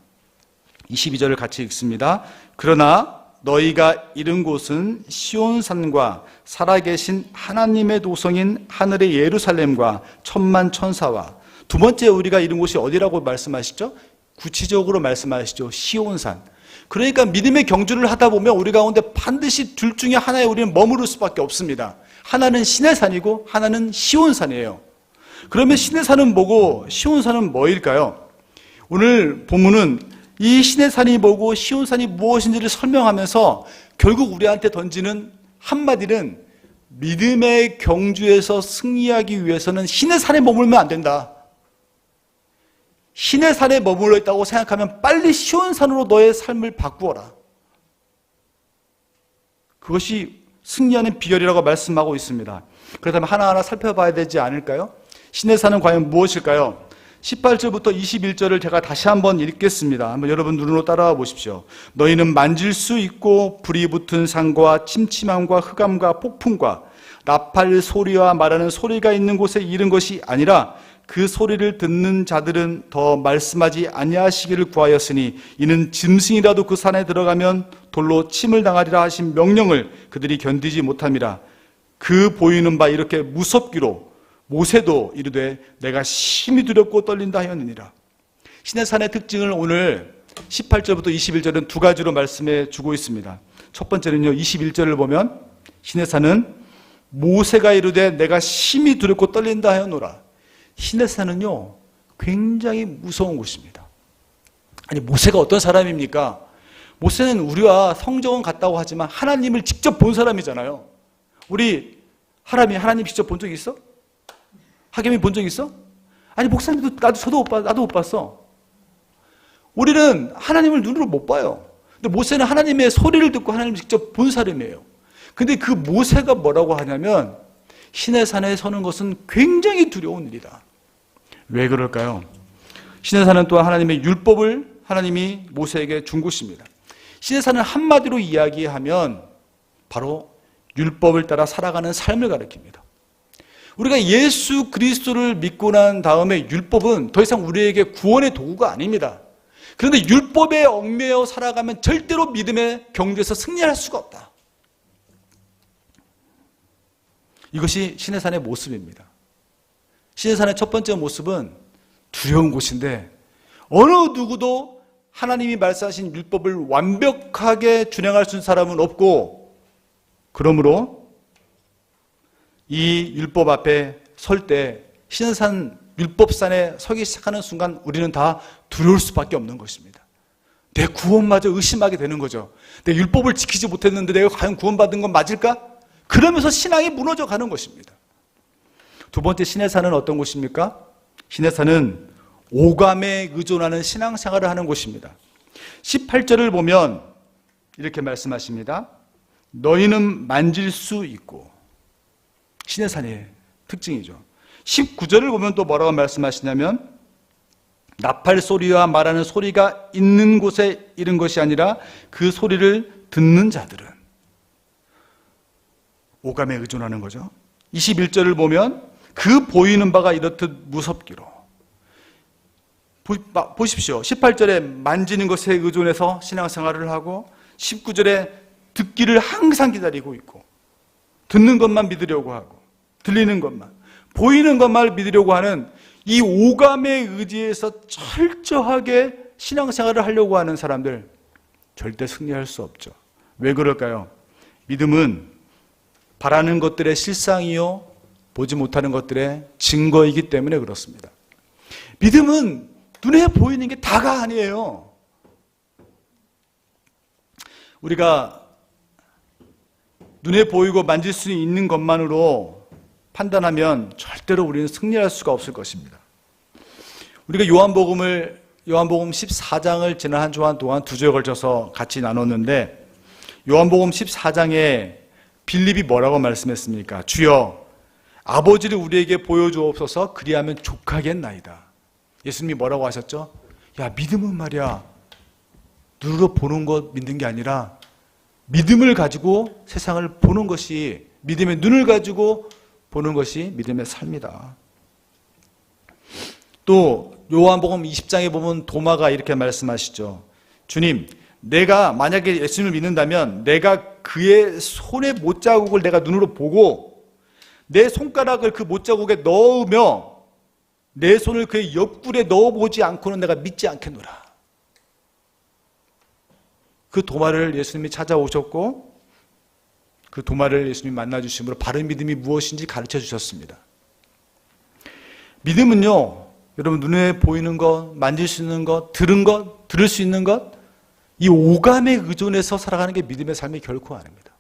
22절을 같이 읽습니다. 그러나 너희가 이른 곳은 시온산과 살아계신 하나님의 도성인 하늘의 예루살렘과 천만 천사와. 두 번째 우리가 이른 곳이 어디라고 말씀하시죠? 구체적으로 말씀하시죠. 시온산. 그러니까 믿음의 경주를 하다 보면 우리 가운데 반드시 둘 중에 하나에 우리는 머무를 수밖에 없습니다. 하나는 시내산이고 하나는 시온산이에요. 그러면 시내산은 뭐고 시온산은 뭐일까요? 오늘 본문은 이 시내산이 뭐고 시온산이 무엇인지를 설명하면서 결국 우리한테 던지는 한마디는 믿음의 경주에서 승리하기 위해서는 시내산에 머물면 안 된다. 시내산에 머물러 있다고 생각하면 빨리 시온산으로 너의 삶을 바꾸어라. 그것이 승리하는 비결이라고 말씀하고 있습니다. 그렇다면 하나하나 살펴봐야 되지 않을까요? 시내산은 과연 무엇일까요? 18절부터 21절을 제가 다시 한번 읽겠습니다. 한번 여러분 눈으로 따라와 보십시오. 너희는 만질 수 있고 불이 붙은 산과 침침함과 흑암과 폭풍과 나팔 소리와 말하는 소리가 있는 곳에 이른 것이 아니라 그 소리를 듣는 자들은 더 말씀하지 아니하시기를 구하였으니 이는 짐승이라도 그 산에 들어가면 돌로 침을 당하리라 하신 명령을 그들이 견디지 못함이라. 그 보이는 바 이렇게 무섭기로 모세도 이르되 내가 심히 두렵고 떨린다 하였느니라. 시내산의 특징을 오늘 18절부터 21절은 두 가지로 말씀해 주고 있습니다. 첫 번째는요, 21절을 보면 시내산은 모세가 이르되 내가 심히 두렵고 떨린다 하였노라. 시내산은요 굉장히 무서운 곳입니다. 아니 모세가 어떤 사람입니까? 모세는 우리와 성경은 같다고 하지만 하나님을 직접 본 사람이잖아요. 우리 하나님 직접 본 적 있어? 하겸이 본 적 있어? 아니 목사님도 나도 못 봤어. 우리는 하나님을 눈으로 못 봐요. 근데 모세는 하나님의 소리를 듣고 하나님을 직접 본 사람이에요. 근데 그 모세가 뭐라고 하냐면 시내산에 서는 것은 굉장히 두려운 일이다. 왜 그럴까요? 시내산은 또한 하나님의 율법을 하나님이 모세에게 준 곳입니다. 시내산은 한마디로 이야기하면 바로 율법을 따라 살아가는 삶을 가리킵니다. 우리가 예수 그리스도를 믿고 난 다음에 율법은 더 이상 우리에게 구원의 도구가 아닙니다. 그런데 율법에 얽매여 살아가면 절대로 믿음의 경주에서 승리할 수가 없다. 이것이 시내산의 모습입니다. 시내산의 첫 번째 모습은 두려운 곳인데 어느 누구도 하나님이 말씀하신 율법을 완벽하게 준행할 수 있는 사람은 없고, 그러므로 이 율법 앞에 설 때 시내산 율법산에 서기 시작하는 순간 우리는 다 두려울 수밖에 없는 것입니다. 내 구원마저 의심하게 되는 거죠. 내 율법을 지키지 못했는데 내가 과연 구원받은 건 맞을까? 그러면서 신앙이 무너져 가는 것입니다. 두 번째 시내산은 어떤 곳입니까? 시내산은 오감에 의존하는 신앙생활을 하는 곳입니다. 18절을 보면 이렇게 말씀하십니다. 너희는 만질 수 있고. 시내산의 특징이죠. 19절을 보면 또 뭐라고 말씀하시냐면 나팔 소리와 말하는 소리가 있는 곳에 이른 것이 아니라 그 소리를 듣는 자들은. 오감에 의존하는 거죠. 21절을 보면 그 보이는 바가 이렇듯 무섭기로. 보십시오. 18절에 만지는 것에 의존해서 신앙생활을 하고 19절에 듣기를 항상 기다리고 있고 듣는 것만 믿으려고 하고 들리는 것만 보이는 것만 믿으려고 하는 이 오감에 의지해서 철저하게 신앙생활을 하려고 하는 사람들 절대 승리할 수 없죠. 왜 그럴까요? 믿음은 바라는 것들의 실상이요 보지 못하는 것들의 증거이기 때문에 그렇습니다. 믿음은 눈에 보이는 게 다가 아니에요. 우리가 눈에 보이고 만질 수 있는 것만으로 판단하면 절대로 우리는 승리할 수가 없을 것입니다. 우리가 요한복음 14장을 지난 한 주간 동안 두 주에 걸쳐서 같이 나눴는데 요한복음 14장에 빌립이 뭐라고 말씀했습니까? 주여 아버지를 우리에게 보여주옵소서 그리하면 족하겠나이다. 예수님이 뭐라고 하셨죠? 야, 믿음은 말이야 눈으로 보는 것 믿는 게 아니라 믿음을 가지고 세상을 보는 것이, 믿음의 눈을 가지고 보는 것이 믿음의 삶이다. 또 요한복음 20장에 보면 도마가 이렇게 말씀하시죠. 주님, 내가 만약에 예수님을 믿는다면 내가 그의 손의 못자국을 내가 눈으로 보고 내 손가락을 그 못자국에 넣으며 내 손을 그의 옆구리에 넣어보지 않고는 내가 믿지 않겠노라. 그 도마를 예수님이 찾아오셨고 그 도마를 예수님이 만나주심으로 바른 믿음이 무엇인지 가르쳐 주셨습니다. 믿음은요, 여러분 눈에 보이는 것, 만질 수 있는 것, 들은 것, 들을 수 있는 것, 이 오감에 의존해서 살아가는 게 믿음의 삶이 결코 아닙니다.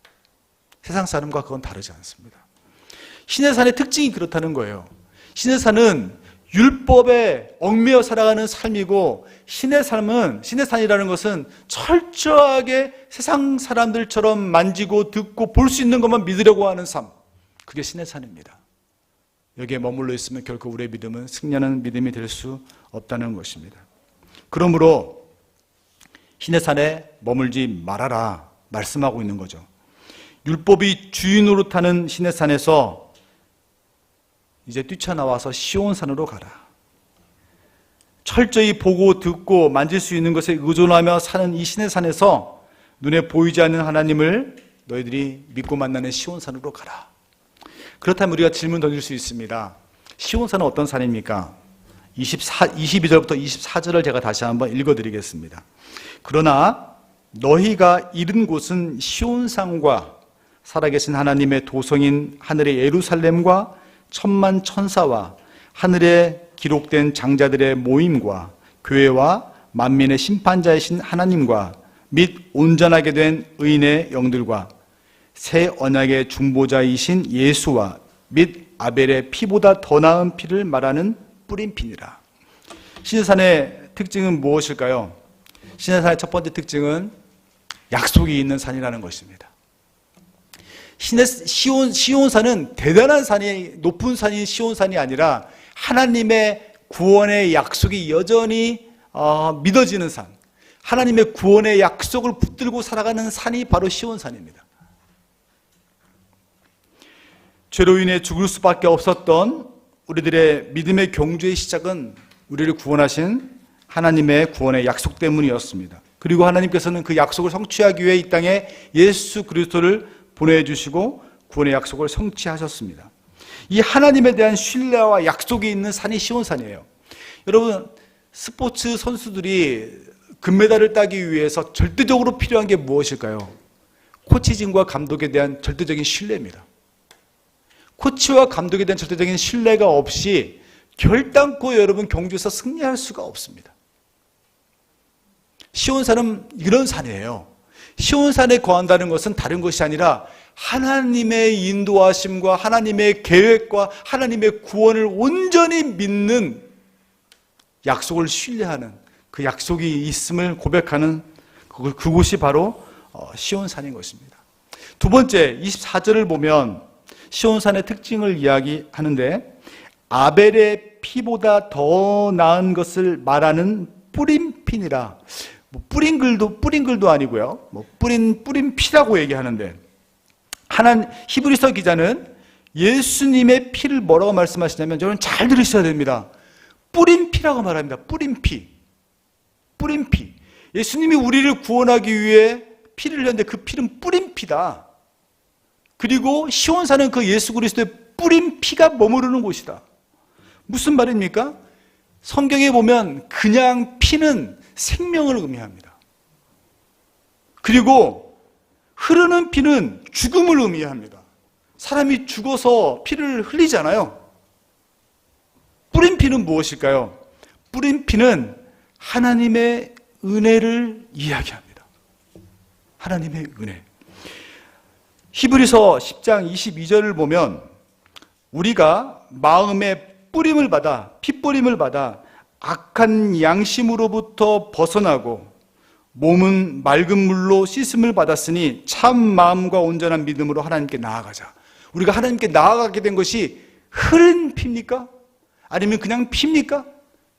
세상 사람과 그건 다르지 않습니다. 신의 산의 특징이 그렇다는 거예요. 신의 산은 율법에 얽매여 살아가는 삶이고 신의 산이라는 것은 철저하게 세상 사람들처럼 만지고 듣고 볼 수 있는 것만 믿으려고 하는 삶, 그게 신의 산입니다. 여기에 머물러 있으면 결코 우리의 믿음은 승리하는 믿음이 될 수 없다는 것입니다. 그러므로 신의 산에 머물지 말아라 말씀하고 있는 거죠. 율법이 주인 노릇하는 신의 산에서 이제 뛰쳐나와서 시온산으로 가라. 철저히 보고 듣고 만질 수 있는 것에 의존하며 사는 이 신의 산에서 눈에 보이지 않는 하나님을 너희들이 믿고 만나는 시온산으로 가라. 그렇다면 우리가 질문 던질 수 있습니다. 시온산은 어떤 산입니까? 22절부터 24절을 제가 다시 한번 읽어드리겠습니다. 그러나 너희가 이른 곳은 시온산과 살아계신 하나님의 도성인 하늘의 예루살렘과 천만 천사와 하늘에 기록된 장자들의 모임과 교회와 만민의 심판자이신 하나님과 및 온전하게 된 의인의 영들과 새 언약의 중보자이신 예수와 및 아벨의 피보다 더 나은 피를 말하는 뿌린 피니라. 시내산의 특징은 무엇일까요? 시내산의 첫 번째 특징은 약속이 있는 산이라는 것입니다. 시온산은 대단한 산이, 높은 산이 시온산이 아니라 하나님의 구원의 약속이 여전히 믿어지는 산, 하나님의 구원의 약속을 붙들고 살아가는 산이 바로 시온산입니다. 죄로 인해 죽을 수밖에 없었던 우리들의 믿음의 경주의 시작은 우리를 구원하신 하나님의 구원의 약속 때문이었습니다. 그리고 하나님께서는 그 약속을 성취하기 위해 이 땅에 예수 그리스도를 보내주시고 구원의 약속을 성취하셨습니다. 이 하나님에 대한 신뢰와 약속이 있는 산이 시온산이에요. 여러분, 스포츠 선수들이 금메달을 따기 위해서 절대적으로 필요한 게 무엇일까요? 코치진과 감독에 대한 절대적인 신뢰입니다. 코치와 감독에 대한 절대적인 신뢰가 없이 결단코 여러분 경주에서 승리할 수가 없습니다. 시온산은 이런 산이에요. 시온산에 거한다는 것은 다른 것이 아니라 하나님의 인도하심과 하나님의 계획과 하나님의 구원을 온전히 믿는, 약속을 신뢰하는, 그 약속이 있음을 고백하는 그곳이 바로 시온산인 것입니다. 두 번째 24절을 보면 시온산의 특징을 이야기하는데 아벨의 피보다 더 나은 것을 말하는 뿌린 피니라. 뿌린 글도 아니고요. 뿌린 피라고 얘기하는데 히브리서 기자는 예수님의 피를 뭐라고 말씀하시냐면 여러분 잘 들으셔야 됩니다. 뿌린 피라고 말합니다. 뿌린 피. 예수님이 우리를 구원하기 위해 피를 흘렸는데 그 피는 뿌린 피다. 그리고 시온산은 그 예수 그리스도의 뿌린 피가 머무르는 곳이다. 무슨 말입니까? 성경에 보면 그냥 피는 생명을 의미합니다. 그리고 흐르는 피는 죽음을 의미합니다. 사람이 죽어서 피를 흘리잖아요. 뿌린 피는 무엇일까요? 뿌린 피는 하나님의 은혜를 이야기합니다. 하나님의 은혜. 히브리서 10장 22절을 보면 우리가 마음의 뿌림을 받아, 핏뿌림을 받아 악한 양심으로부터 벗어나고 몸은 맑은 물로 씻음을 받았으니 참 마음과 온전한 믿음으로 하나님께 나아가자. 우리가 하나님께 나아가게 된 것이 흐른 피입니까? 아니면 그냥 피입니까?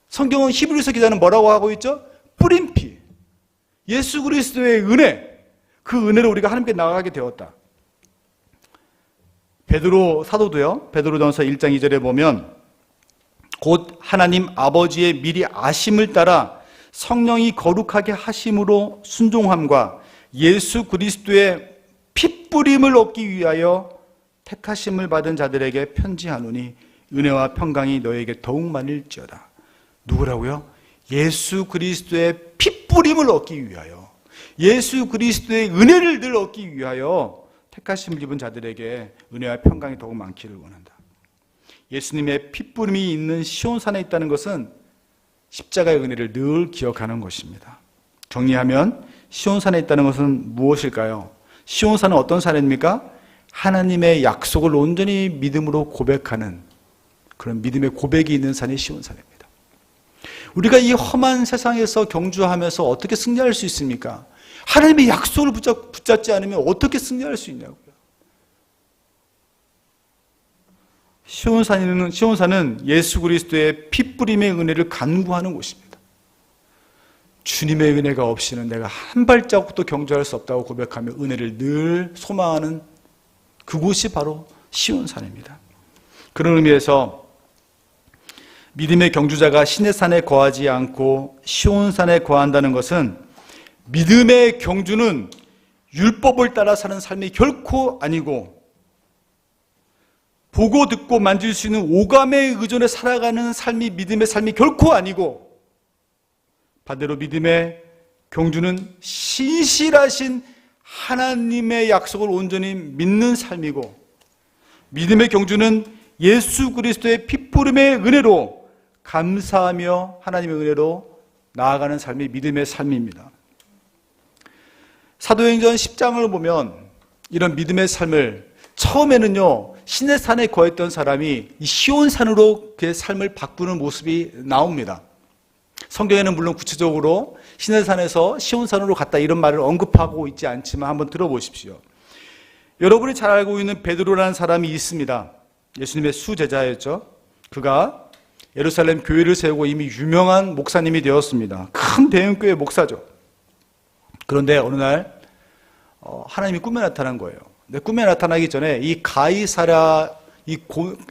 성경은 히브리서 기자는 뭐라고 하고 있죠? 뿌린 피. 예수 그리스도의 은혜. 그 은혜로 우리가 하나님께 나아가게 되었다. 베드로 사도도요. 베드로전서 1장 2절에 보면 곧 하나님 아버지의 미리 아심을 따라 성령이 거룩하게 하심으로 순종함과 예수 그리스도의 핏뿌림을 얻기 위하여 택하심을 받은 자들에게 편지하노니 은혜와 평강이 너에게 더욱 많을지어다. 누구라고요? 예수 그리스도의 핏뿌림을 얻기 위하여, 예수 그리스도의 은혜를 늘 얻기 위하여 택하심을 입은 자들에게 은혜와 평강이 더욱 많기를 원한다. 예수님의 핏뿌림이 있는 시온산에 있다는 것은 십자가의 은혜를 늘 기억하는 것입니다. 정리하면 시온산에 있다는 것은 무엇일까요? 시온산은 어떤 산입니까? 하나님의 약속을 온전히 믿음으로 고백하는 그런 믿음의 고백이 있는 산이 시온산입니다. 우리가 이 험한 세상에서 경주하면서 어떻게 승리할 수 있습니까? 하나님의 약속을 붙잡지 않으면 어떻게 승리할 수 있냐고요. 시온산은 예수 그리스도의 핏뿌림의 은혜를 간구하는 곳입니다. 주님의 은혜가 없이는 내가 한 발자국도 경주할 수 없다고 고백하며 은혜를 늘 소망하는 그곳이 바로 시온산입니다. 그런 의미에서 믿음의 경주자가 시내산에 거하지 않고 시온산에 거한다는 것은 믿음의 경주는 율법을 따라 사는 삶이 결코 아니고 보고 듣고 만질 수 있는 오감에 의존해 살아가는 삶이 믿음의 삶이 결코 아니고 반대로 믿음의 경주는 신실하신 하나님의 약속을 온전히 믿는 삶이고 믿음의 경주는 예수 그리스도의 핏부름의 은혜로 감사하며 하나님의 은혜로 나아가는 삶이 믿음의 삶입니다. 사도행전 10장을 보면 이런 믿음의 삶을 처음에는요 시내산에 거했던 사람이 이 시온산으로 그의 삶을 바꾸는 모습이 나옵니다. 성경에는 물론 구체적으로 시내산에서 시온산으로 갔다 이런 말을 언급하고 있지 않지만 한번 들어보십시오. 여러분이 잘 알고 있는 베드로라는 사람이 있습니다. 예수님의 수제자였죠. 그가 예루살렘 교회를 세우고 이미 유명한 목사님이 되었습니다. 큰 대형교회 목사죠. 그런데 어느 날 하나님이 꿈에 나타난 거예요. 근데 꿈에 나타나기 전에 이 가이사랴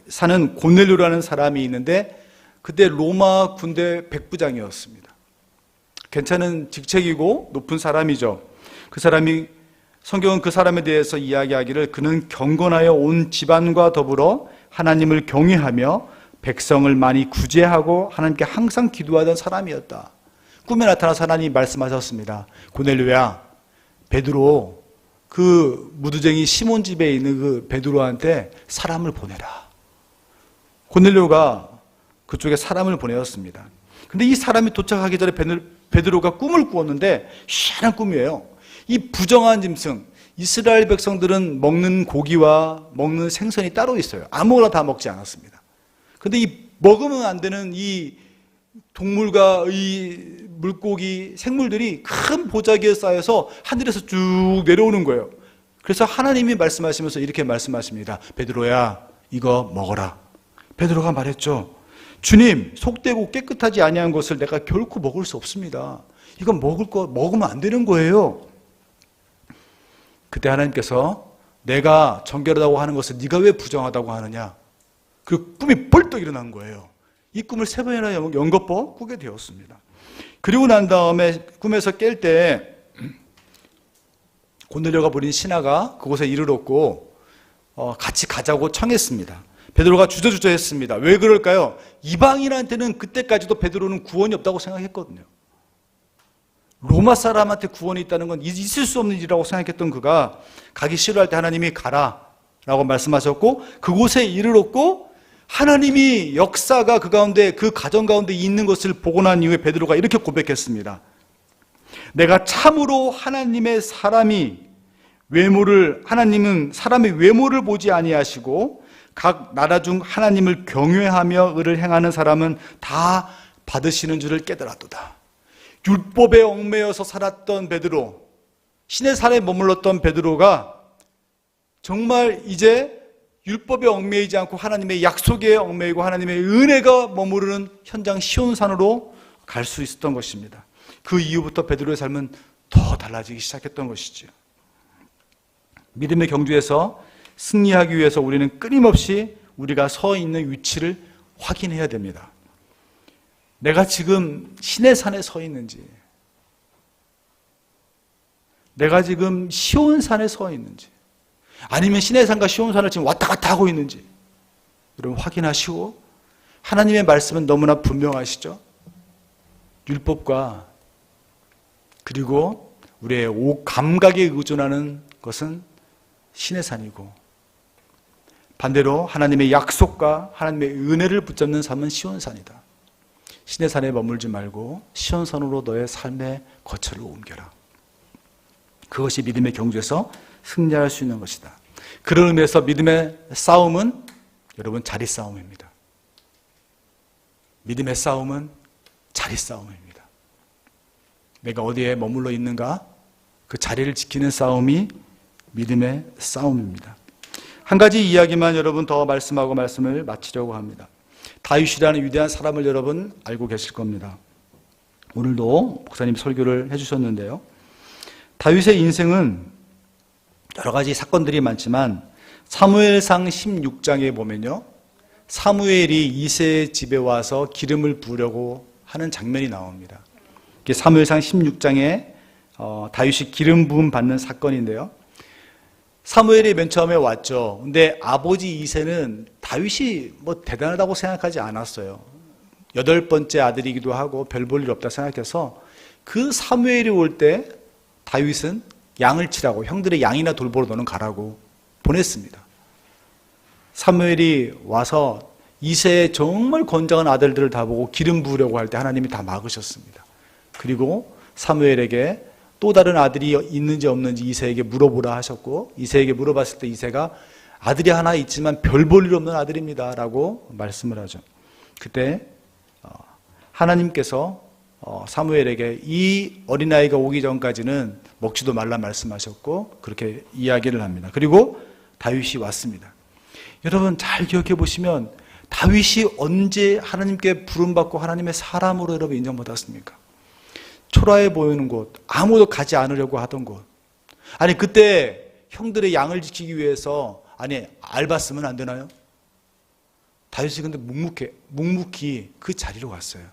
사는 고넬료라는 사람이 있는데 그때 로마 군대 백부장이었습니다. 괜찮은 직책이고 높은 사람이죠. 그 사람이 성경은 그 사람에 대해서 이야기하기를 그는 경건하여 온 집안과 더불어 하나님을 경외하며 백성을 많이 구제하고 하나님께 항상 기도하던 사람이었다. 꿈에 나타나서 하나님이 말씀하셨습니다. 고넬료야, 베드로 그 무두쟁이 시몬 집에 있는 그 베드로한테 사람을 보내라. 고넬료가 그쪽에 사람을 보내었습니다. 근데 이 사람이 도착하기 전에 베드로가 꿈을 꾸었는데 희한한 꿈이에요. 이 부정한 짐승, 이스라엘 백성들은 먹는 고기와 먹는 생선이 따로 있어요. 아무거나 다 먹지 않았습니다. 근데 이 먹으면 안 되는 이 동물과 이 물고기, 생물들이 큰 보자기에 쌓여서 하늘에서 쭉 내려오는 거예요. 그래서 하나님이 말씀하시면서 이렇게 말씀하십니다. 베드로야, 이거 먹어라. 베드로가 말했죠. 주님, 속되고 깨끗하지 아니한 것을 내가 결코 먹을 수 없습니다. 이건 먹으면 안 되는 거예요. 그때 하나님께서 내가 정결하다고 하는 것을 네가 왜 부정하다고 하느냐? 그 꿈이 벌떡 일어난 거예요. 이 꿈을 3번이나 연거푸 꾸게 되었습니다. 그리고 난 다음에 꿈에서 깰 때 고넬료가 부린 신하가 그곳에 이르렀고 같이 가자고 청했습니다. 베드로가 주저주저했습니다. 왜 그럴까요? 이방인한테는 그때까지도 베드로는 구원이 없다고 생각했거든요. 로마 사람한테 구원이 있다는 건 있을 수 없는 일이라고 생각했던 그가 가기 싫어할 때 하나님이 가라 라고 말씀하셨고 그곳에 이르렀고 하나님이 역사가 그 가운데 그 가정 가운데 있는 것을 보고 난 이후에 베드로가 이렇게 고백했습니다. 내가 참으로 하나님은 사람의 외모를 보지 아니하시고 각 나라 중 하나님을 경외하며 의를 행하는 사람은 다 받으시는 줄을 깨달았도다. 율법에 얽매여서 살았던 베드로, 신의 산에 머물렀던 베드로가 정말 이제 율법에 얽매이지 않고 하나님의 약속에 얽매이고 하나님의 은혜가 머무르는 현장 시온산으로 갈 수 있었던 것입니다. 그 이후부터 베드로의 삶은 더 달라지기 시작했던 것이죠. 믿음의 경주에서 승리하기 위해서 우리는 끊임없이 우리가 서 있는 위치를 확인해야 됩니다. 내가 지금 신의 산에 서 있는지, 내가 지금 시온산에 서 있는지, 아니면 신의 산과 시온산을 지금 왔다 갔다 하고 있는지 여러분 확인하시고, 하나님의 말씀은 너무나 분명하시죠. 율법과 그리고 우리의 감각에 의존하는 것은 신의 산이고, 반대로 하나님의 약속과 하나님의 은혜를 붙잡는 삶은 시온산이다. 신의 산에 머물지 말고 시온산으로 너의 삶의 거처를 옮겨라. 그것이 믿음의 경주에서 승리할 수 있는 것이다. 그런 의미에서 믿음의 싸움은 여러분 자리 싸움입니다. 믿음의 싸움은 자리 싸움입니다. 내가 어디에 머물러 있는가? 그 자리를 지키는 싸움이 믿음의 싸움입니다. 한 가지 이야기만 여러분 더 말씀하고 말씀을 마치려고 합니다. 다윗이라는 위대한 사람을 여러분 알고 계실 겁니다. 오늘도 목사님 설교를 해주셨는데요. 다윗의 인생은 여러 가지 사건들이 많지만 사무엘상 16장에 보면요, 사무엘이 이새의 집에 와서 기름을 부으려고 하는 장면이 나옵니다. 이게 사무엘상 16장에 다윗이 기름 부음 받는 사건인데요. 사무엘이 맨 처음에 왔죠. 근데 아버지 이새는 다윗이 대단하다고 생각하지 않았어요. 8번째 아들이기도 하고 별 볼 일 없다 생각해서 그 사무엘이 올 때 다윗은 양을 치라고, 형들의 양이나 돌보러 너는 가라고 보냈습니다. 사무엘이 와서 이새의 정말 건장한 아들들을 다 보고 기름 부으려고 할 때 하나님이 다 막으셨습니다. 그리고 사무엘에게 또 다른 아들이 있는지 없는지 이새에게 물어보라 하셨고, 이새에게 물어봤을 때 이새가 아들이 하나 있지만 별 볼 일 없는 아들입니다 라고 말씀을 하죠. 그때 하나님께서 사무엘에게 이 어린아이가 오기 전까지는 먹지도 말라 말씀하셨고 그렇게 이야기를 합니다. 그리고 다윗이 왔습니다. 여러분 잘 기억해 보시면 다윗이 언제 하나님께 부름받고 하나님의 사람으로 여러분 인정받았습니까? 초라해 보이는 곳, 아무도 가지 않으려고 하던 곳. 아니 그때 형들의 양을 지키기 위해서 알바 쓰면 안 되나요? 다윗이 근데 묵묵히 그 자리로 갔어요.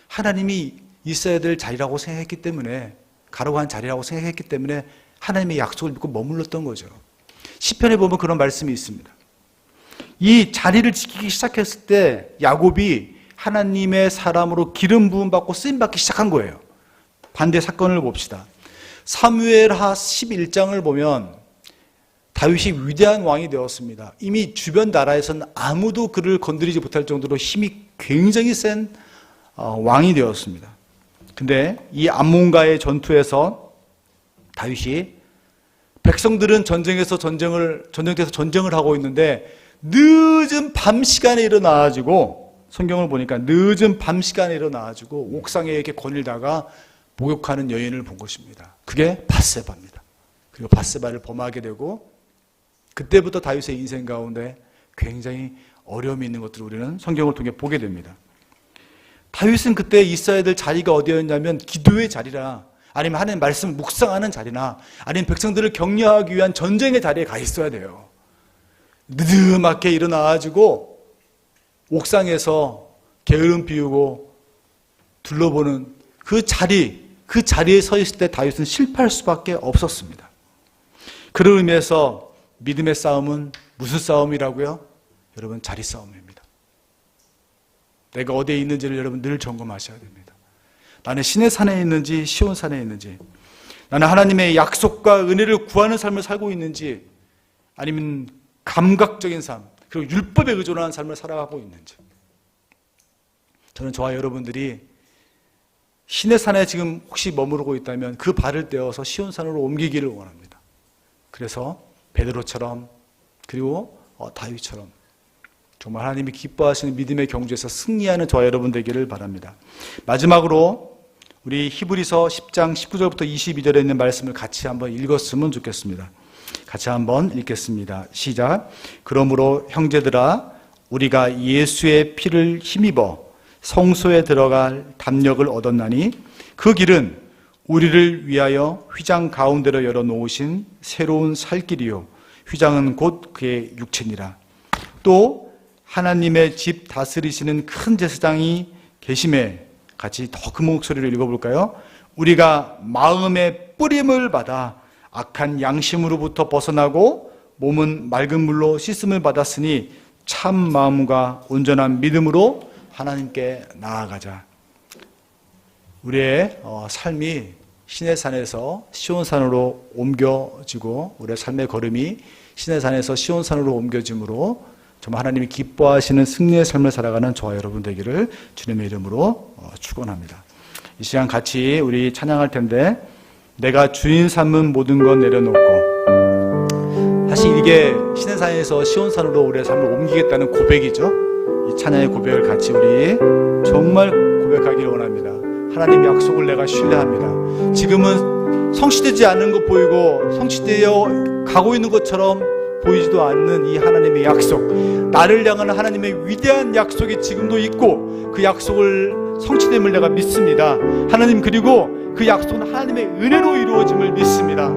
하나님이 있어야 될 자리라고 생각했기 때문에, 가라고 한 자리라고 생각했기 때문에 하나님의 약속을 믿고 머물렀던 거죠. 시편에 보면 그런 말씀이 있습니다. 이 자리를 지키기 시작했을 때 야곱이 하나님의 사람으로 기름 부음 받고 쓰임 받기 시작한 거예요. 반대 사건을 봅시다. 사무엘하 11장을 보면 다윗이 위대한 왕이 되었습니다. 이미 주변 나라에서는 아무도 그를 건드리지 못할 정도로 힘이 굉장히 센 왕이 되었습니다. 근데 이 암몬과의 전투에서 다윗이 백성들은 전쟁터에서 전쟁을 하고 있는데 늦은 밤 시간에 일어나가지고, 성경을 보니까 늦은 밤 시간에 일어나가지고 옥상에 이렇게 거닐다가 목욕하는 여인을 본 것입니다. 그게 밧세바입니다. 그리고 밧세바를 범하게 되고, 그때부터 다윗의 인생 가운데 굉장히 어려움이 있는 것들을 우리는 성경을 통해 보게 됩니다. 다윗은 그때 있어야 될 자리가 어디였냐면 기도의 자리라, 아니면 하나님 말씀을 묵상하는 자리나, 아니면 백성들을 격려하기 위한 전쟁의 자리에 가 있어야 돼요. 느드맣게 일어나가지고 옥상에서 게으름 피우고 둘러보는 그 자리에 서 있을 때 다윗은 실패할 수밖에 없었습니다. 그런 의미에서 믿음의 싸움은 무슨 싸움이라고요? 여러분, 자리 싸움입니다. 내가 어디에 있는지를 여러분 늘 점검하셔야 됩니다. 나는 신의 산에 있는지 시온 산에 있는지, 나는 하나님의 약속과 은혜를 구하는 삶을 살고 있는지, 아니면 감각적인 삶, 그리고 율법에 의존하는 삶을 살아가고 있는지. 저는 저와 여러분들이 신의 산에 지금 혹시 머무르고 있다면 그 발을 떼어서 시온 산으로 옮기기를 원합니다. 그래서 베드로처럼, 그리고 다윗처럼 정말 하나님이 기뻐하시는 믿음의 경주에서 승리하는 저와 여러분 되기를 바랍니다. 마지막으로 우리 히브리서 10장 19절부터 22절에 있는 말씀을 같이 한번 읽었으면 좋겠습니다. 같이 한번 읽겠습니다. 시작. 그러므로 형제들아, 우리가 예수의 피를 힘입어 성소에 들어갈 담력을 얻었나니 그 길은 우리를 위하여 휘장 가운데로 열어놓으신 새로운 살길이요, 휘장은 곧 그의 육체니라. 또 하나님의 집 다스리시는 큰 제사장이 계심에, 같이 더 큰 목소리로 읽어볼까요? 우리가 마음의 뿌림을 받아 악한 양심으로부터 벗어나고 몸은 맑은 물로 씻음을 받았으니 참 마음과 온전한 믿음으로 하나님께 나아가자. 우리의 삶이 신의 산에서 시온산으로 옮겨지고, 우리의 삶의 걸음이 신의 산에서 시온산으로 옮겨짐으로 정말 하나님이 기뻐하시는 승리의 삶을 살아가는 저와 여러분 되기를 주님의 이름으로 축원합니다. 이 시간 같이 우리 찬양할 텐데, 내가 주인 삼은 모든 건 내려놓고, 사실 이게 신의 산에서 시온산으로 우리의 삶을 옮기겠다는 고백이죠. 이 찬양의 고백을 같이 우리 정말 고백하기를 원합니다. 하나님의 약속을 내가 신뢰합니다. 지금은 성취되지 않는 것 보이고 성취되어 가고 있는 것처럼 보이지도 않는 이 하나님의 약속, 나를 향한 하나님의 위대한 약속이 지금도 있고 그 약속을 성취됨을 내가 믿습니다. 하나님, 그리고 그 약속은 하나님의 은혜로 이루어짐을 믿습니다.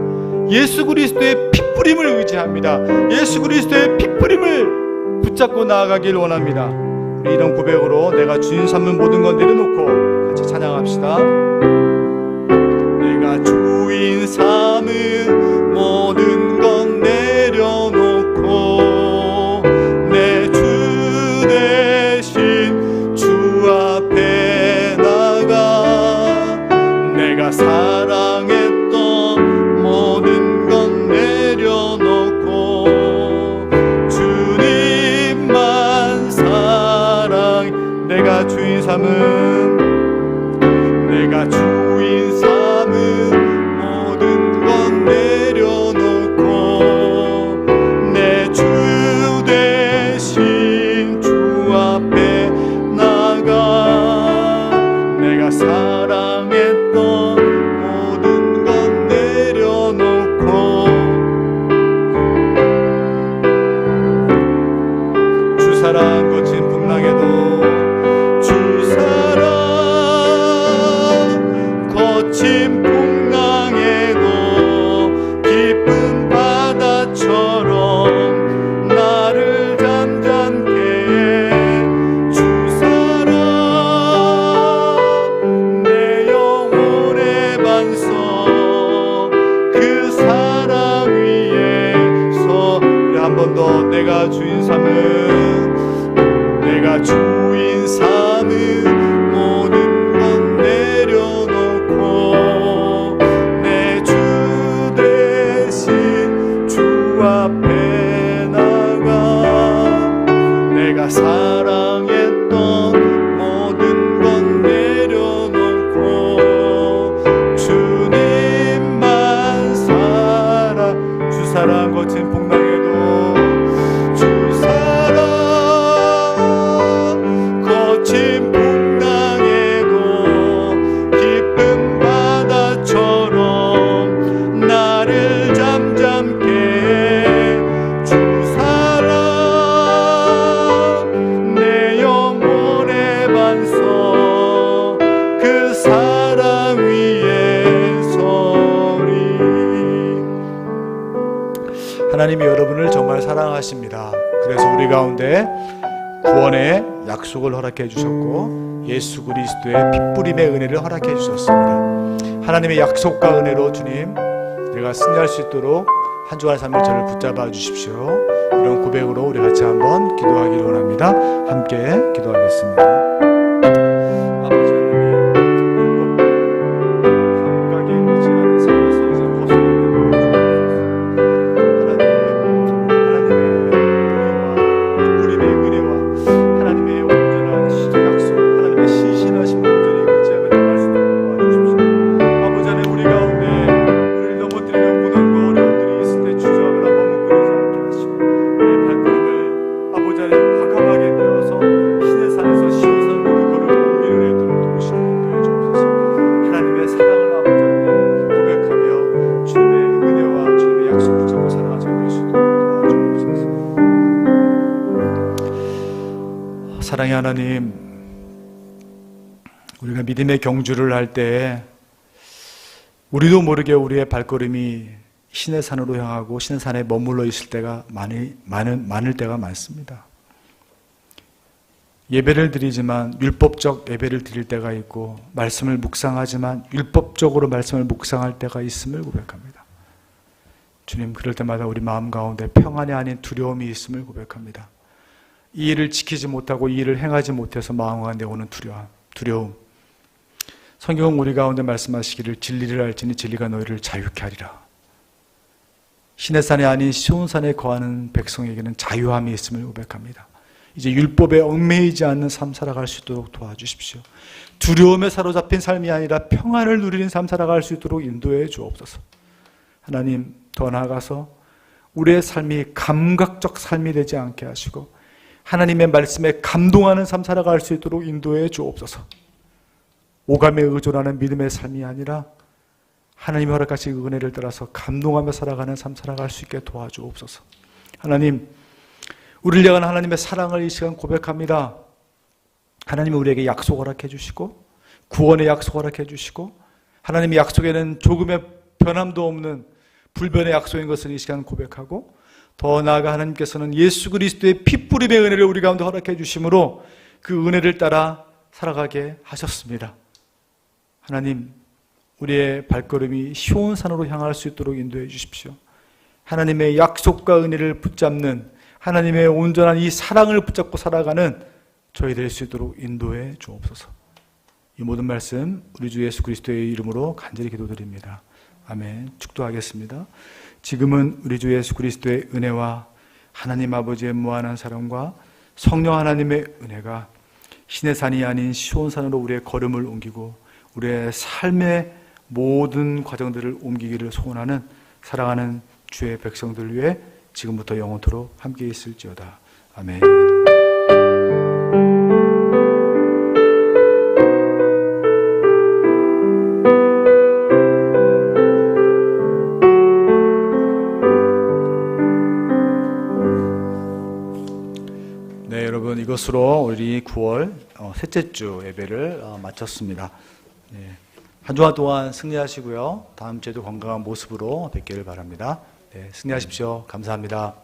예수 그리스도의 핏뿌림을 의지합니다. 예수 그리스도의 핏뿌림을 붙잡고 나아가길 원합니다. 우리 이런 고백으로 내가 주인 삼는 모든 건 내려놓고 같이 찬양합시다. 내가 주인 삼은 모든 건 내려놓고 내 주 대신 주 앞에 나가, 내가 사랑했던 모든 건 내려놓고 주님만 사랑, 내가 주인 삼은, 내가 주인 삼은 모든 건 내려놓고 내 주 대신 주 앞에 나가, 내가 사랑했던 모든 건 내려놓고 주 사랑 거친 풍랑에도, 주 사랑 거친 풍랑에도 깊은 바다처럼 나를 잠잠케 해. 주 사랑 내 영혼 하나님이 여러분을 정말 사랑하십니다. 그래서 우리 가운데 구원의 약속을 허락해 주셨고 예수 그리스도의 핏부림의 은혜를 허락해 주셨습니다. 하나님의 약속과 은혜로 주님, 내가 승리할 수 있도록 한 주간의 삶을 저를 붙잡아 주십시오. 이런 고백으로 우리 같이 한번 기도하기를 원합니다. 함께 기도하겠습니다. 아버지 하나님, 감각에 의지 않은 삶에서 이제 벗어나는 하나님의 뿌림의 은혜와 하나님의 온전한 약속, 하나님의 신실하신 온전히 의지하며 나갈 수 있도록 도와주십시오. 아버지 하나님, 우리 가운데 우리를 넘어뜨리는 모든 어려움들이 있을 때 주저하거나 머뭇거리지 않게 하시고 우리의 발걸음을 아버지 하나님 과감하게 되어서 신의 산에서 시온산으로 그 걸음을 옮기는 애 도록 도우시는 인도해 주옵소서. 하나님의 사랑을 아버지 하나님 고백하며 주님의 은혜와 주님의 약속 붙잡고 살아가자 될 수 있도록 도와주옵소서. 사랑의 하나님, 우리가 믿음의 경주를 할 때 우리도 모르게 우리의 발걸음이 신의 산으로 향하고 신의 산에 머물러 있을 때가 많을 때가 많습니다. 예배를 드리지만 율법적 예배를 드릴 때가 있고 말씀을 묵상하지만 율법적으로 말씀을 묵상할 때가 있음을 고백합니다. 주님, 그럴 때마다 우리 마음 가운데 평안이 아닌 두려움이 있음을 고백합니다. 이 일을 지키지 못하고 이 일을 행하지 못해서 마음 가운데 오는 두려움. 성경은 우리 가운데 말씀하시기를 진리를 알지니 진리가 너희를 자유케 하리라. 신의 산이 아닌 시온산에 거하는 백성에게는 자유함이 있음을 고백합니다. 이제 율법에 얽매이지 않는 삶 살아갈 수 있도록 도와주십시오. 두려움에 사로잡힌 삶이 아니라 평안을 누리는 삶 살아갈 수 있도록 인도해 주옵소서. 하나님, 더 나아가서 우리의 삶이 감각적 삶이 되지 않게 하시고 하나님의 말씀에 감동하는 삶 살아갈 수 있도록 인도해 주옵소서. 오감에 의존하는 믿음의 삶이 아니라 하나님의 허락하신 은혜를 따라서 감동하며 살아가는 삶 살아갈 수 있게 도와주옵소서. 하나님, 우리를 향한 하나님의 사랑을 이 시간 고백합니다. 하나님이 우리에게 약속 허락해 주시고 구원의 약속 허락해 주시고 하나님의 약속에는 조금의 변함도 없는 불변의 약속인 것을 이 시간 고백하고 더 나아가 하나님께서는 예수 그리스도의 핏부림의 은혜를 우리 가운데 허락해 주심으로 그 은혜를 따라 살아가게 하셨습니다. 하나님, 우리의 발걸음이 시온산으로 향할 수 있도록 인도해 주십시오. 하나님의 약속과 은혜를 붙잡는 하나님의 온전한 이 사랑을 붙잡고 살아가는 저희 될 수 있도록 인도해 주옵소서. 이 모든 말씀 우리 주 예수 그리스도의 이름으로 간절히 기도드립니다. 아멘. 축도하겠습니다. 지금은 우리 주 예수 그리스도의 은혜와 하나님 아버지의 무한한 사랑과 성령 하나님의 은혜가 신의 산이 아닌 시온산으로 우리의 걸음을 옮기고 우리의 삶의 모든 과정들을 옮기기를 소원하는 사랑하는 주의 백성들 위해 지금부터 영원토록 함께 있을지어다. 아멘. 네, 여러분, 이것으로 우리 9월 셋째 주 예배를 마쳤습니다. 네, 한 주간 동안 승리하시고요. 다음 주에도 건강한 모습으로 뵙기를 바랍니다. 네, 승리하십시오. 감사합니다.